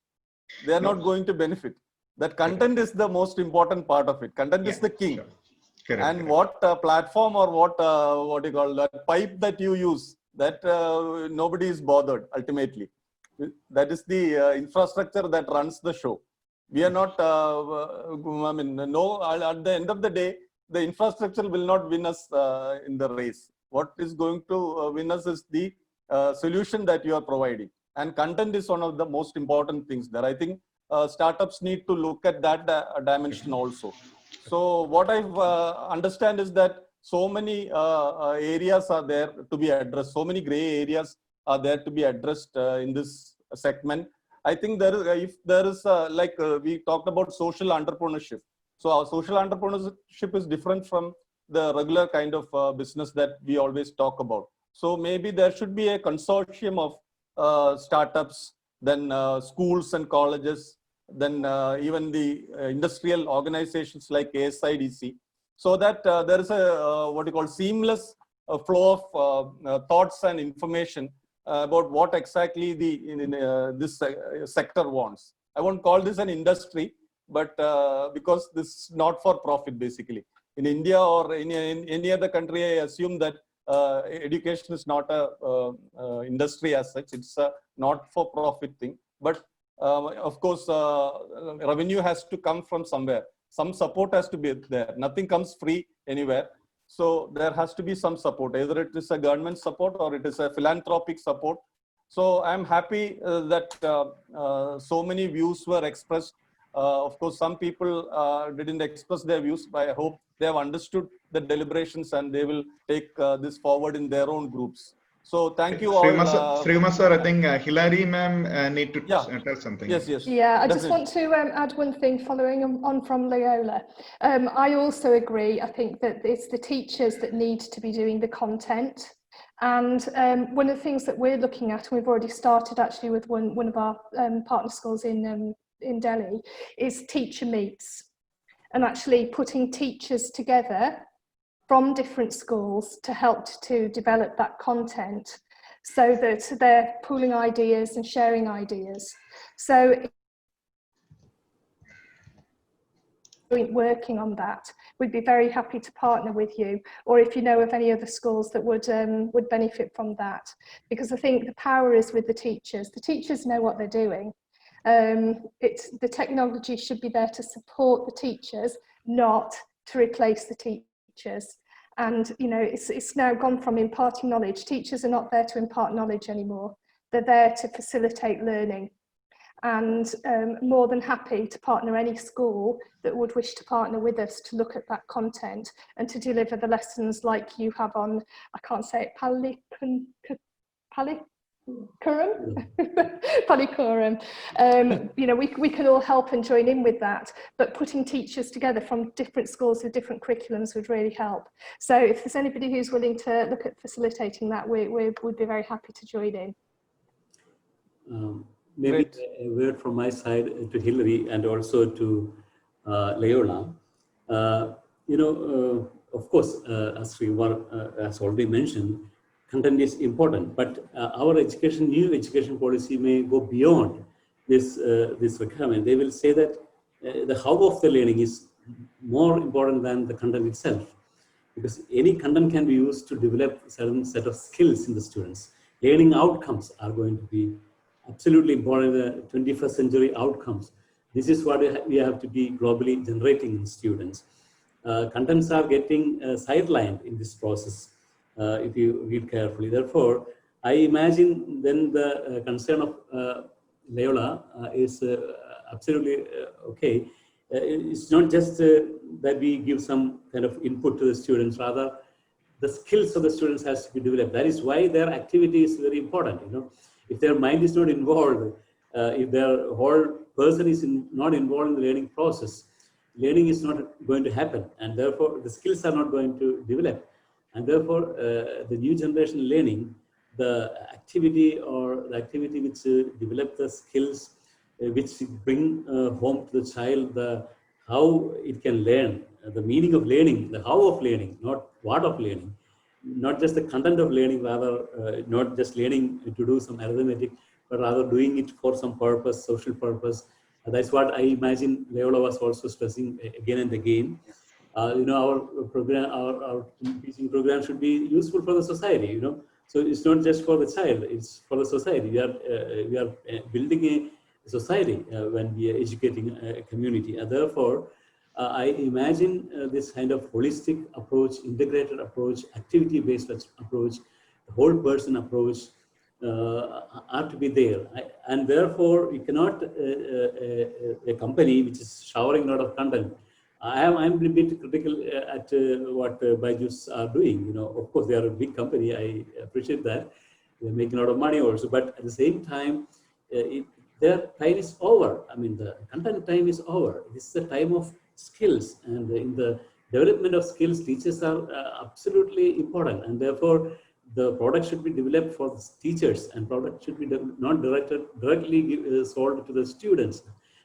They are not going to benefit. That content is the most important part of it. Content is the king. Sure. Correct, and correct. What platform or what you call that pipe that you use, that nobody is bothered ultimately. That is the infrastructure that runs the show. We are not, I mean, no, at the end of the day, the infrastructure will not win us in the race. What is going to win us is the solution that you are providing. And content is one of the most important things there. I think startups need to look at that dimension also. So what I understand is that so many areas are there to be addressed. So many gray areas are there to be addressed in this segment. I think there is, if there is we talked about social entrepreneurship. So our social entrepreneurship is different from the regular kind of business that we always talk about. So maybe there should be a consortium of startups, then schools and colleges, then even the industrial organizations like ASIDC, so that there is a what you call seamless flow of thoughts and information about what exactly this sector wants. I won't call this an industry, but because this is not for profit basically. In India or in any other country, I assume that education is not a industry as such. It's a not for profit thing. But of course, revenue has to come from somewhere. Some support has to be there. Nothing comes free anywhere. So there has to be some support. Either it is a government support or it is a philanthropic support. So I'm happy that so many views were expressed. Of course, some people didn't express their views, but I hope they have understood the deliberations and they will take this forward in their own groups. So thank you all. Sreekumar sir, I think Hilary ma'am need to tell something. Yes, yes. Yeah, I just want to add one thing following on from Loyola. I also agree. I think that it's the teachers that need to be doing the content. And one of the things that we're looking at, and we've already started actually with one of our partner schools in Delhi, is teacher meets, and actually putting teachers together from different schools to help to develop that content so that they're pooling ideas and sharing ideas. So working on that, we'd be very happy to partner with you, or if you know of any other schools that would benefit from that, because I think the power is with the teachers. The teachers know what they're doing. The technology should be there to support the teachers, not to replace the teachers. And you know, it's now gone from imparting knowledge. Teachers are not there to impart knowledge anymore. They're there to facilitate learning. And more than happy to partner any school that would wish to partner with us to look at that content and to deliver the lessons like you have on, I can't say it, Palikuram. You know, we can all help and join in with that, but putting teachers together from different schools with different curriculums would really help. So if there's anybody who's willing to look at facilitating that, we would be very happy to join in. Maybe a word from my side to Hilary and also to Loyola. Of course, as Srikumar has already mentioned, content is important, but our new education policy may go beyond this requirement. They will say that the how of the learning is more important than the content itself, because any content can be used to develop a certain set of skills in the students. Learning outcomes are going to be absolutely important in the 21st century outcomes. This is what we have to be globally generating in students. Contents are getting sidelined in this process if you read carefully. Therefore, I imagine then the concern of Loyola is absolutely okay. It's not just that we give some kind of input to the students, rather the skills of the students has to be developed. That is why their activity is very important. You know, if their mind is not involved, if their whole person is not involved in the learning process, learning is not going to happen, and therefore the skills are not going to develop. And therefore, the new generation learning, the activity which develop the skills, which bring home to the child how it can learn, the meaning of learning, the how of learning, not what of learning, not just the content of learning, rather not just learning to do some arithmetic, but rather doing it for some purpose, social purpose. That's what I imagine Loyola was also stressing again and again. Our program, our teaching program should be useful for the society. So it's not just for the child; it's for the society. We are building a society when we are educating a community, and therefore, I imagine this kind of holistic approach, integrated approach, activity-based approach, whole person approach, are to be there. And therefore, you cannot, a company which is showering a lot of content. I'm a bit critical at what Byju's are doing. You know, of course, they are a big company. I appreciate that. They're making a lot of money also. But at the same time, their time is over. I mean, the content time is over. This is a time of skills. And in the development of skills, teachers are absolutely important. And therefore, the product should be developed for the teachers, and product should be not directly sold to the students.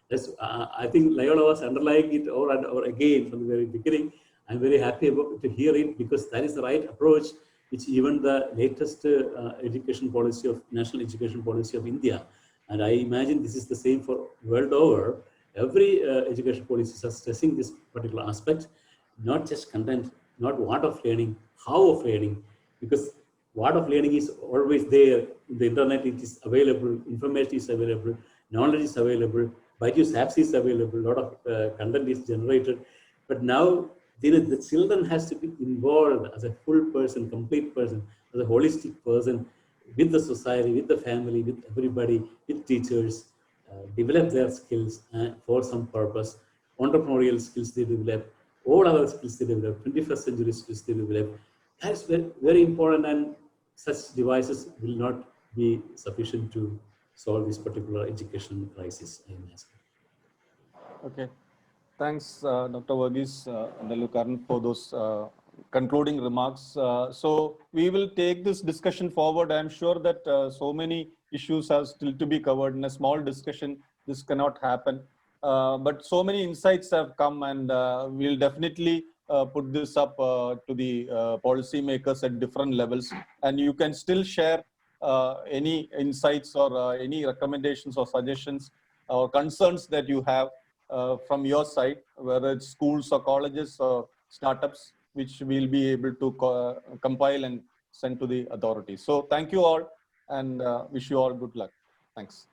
That's, I think Loyola was underlying it over and over again from the very beginning. I'm very happy to hear it, because that is the right approach, which even the latest education policy of national education policy of India. And I imagine this is the same for world over. Every education policies are stressing this particular aspect, not just content, not what of learning, how of learning, because what of learning is always there. In the internet, it is available, information is available, knowledge is available, Byju's apps is available, a lot of content is generated. But now the children has to be involved as a full person, complete person, as a holistic person, with the society, with the family, with everybody, with teachers, develop their skills for some purpose, entrepreneurial skills they develop, all other skills they develop, 21st century skills they develop. That's very, very important, and such devices will not be sufficient to solve this particular education crisis, I imagine. Okay. Thanks, Dr. Verghese Nelukaran, for those concluding remarks. So we will take this discussion forward. I'm sure that so many issues are still to be covered. In a small discussion, this cannot happen. But so many insights have come, and we'll definitely put this up to the policymakers at different levels. And you can still share any insights or any recommendations or suggestions or concerns that you have from your side, whether it's schools or colleges or startups, which we'll be able to compile and send to the authorities. So thank you all, and wish you all good luck. Thanks.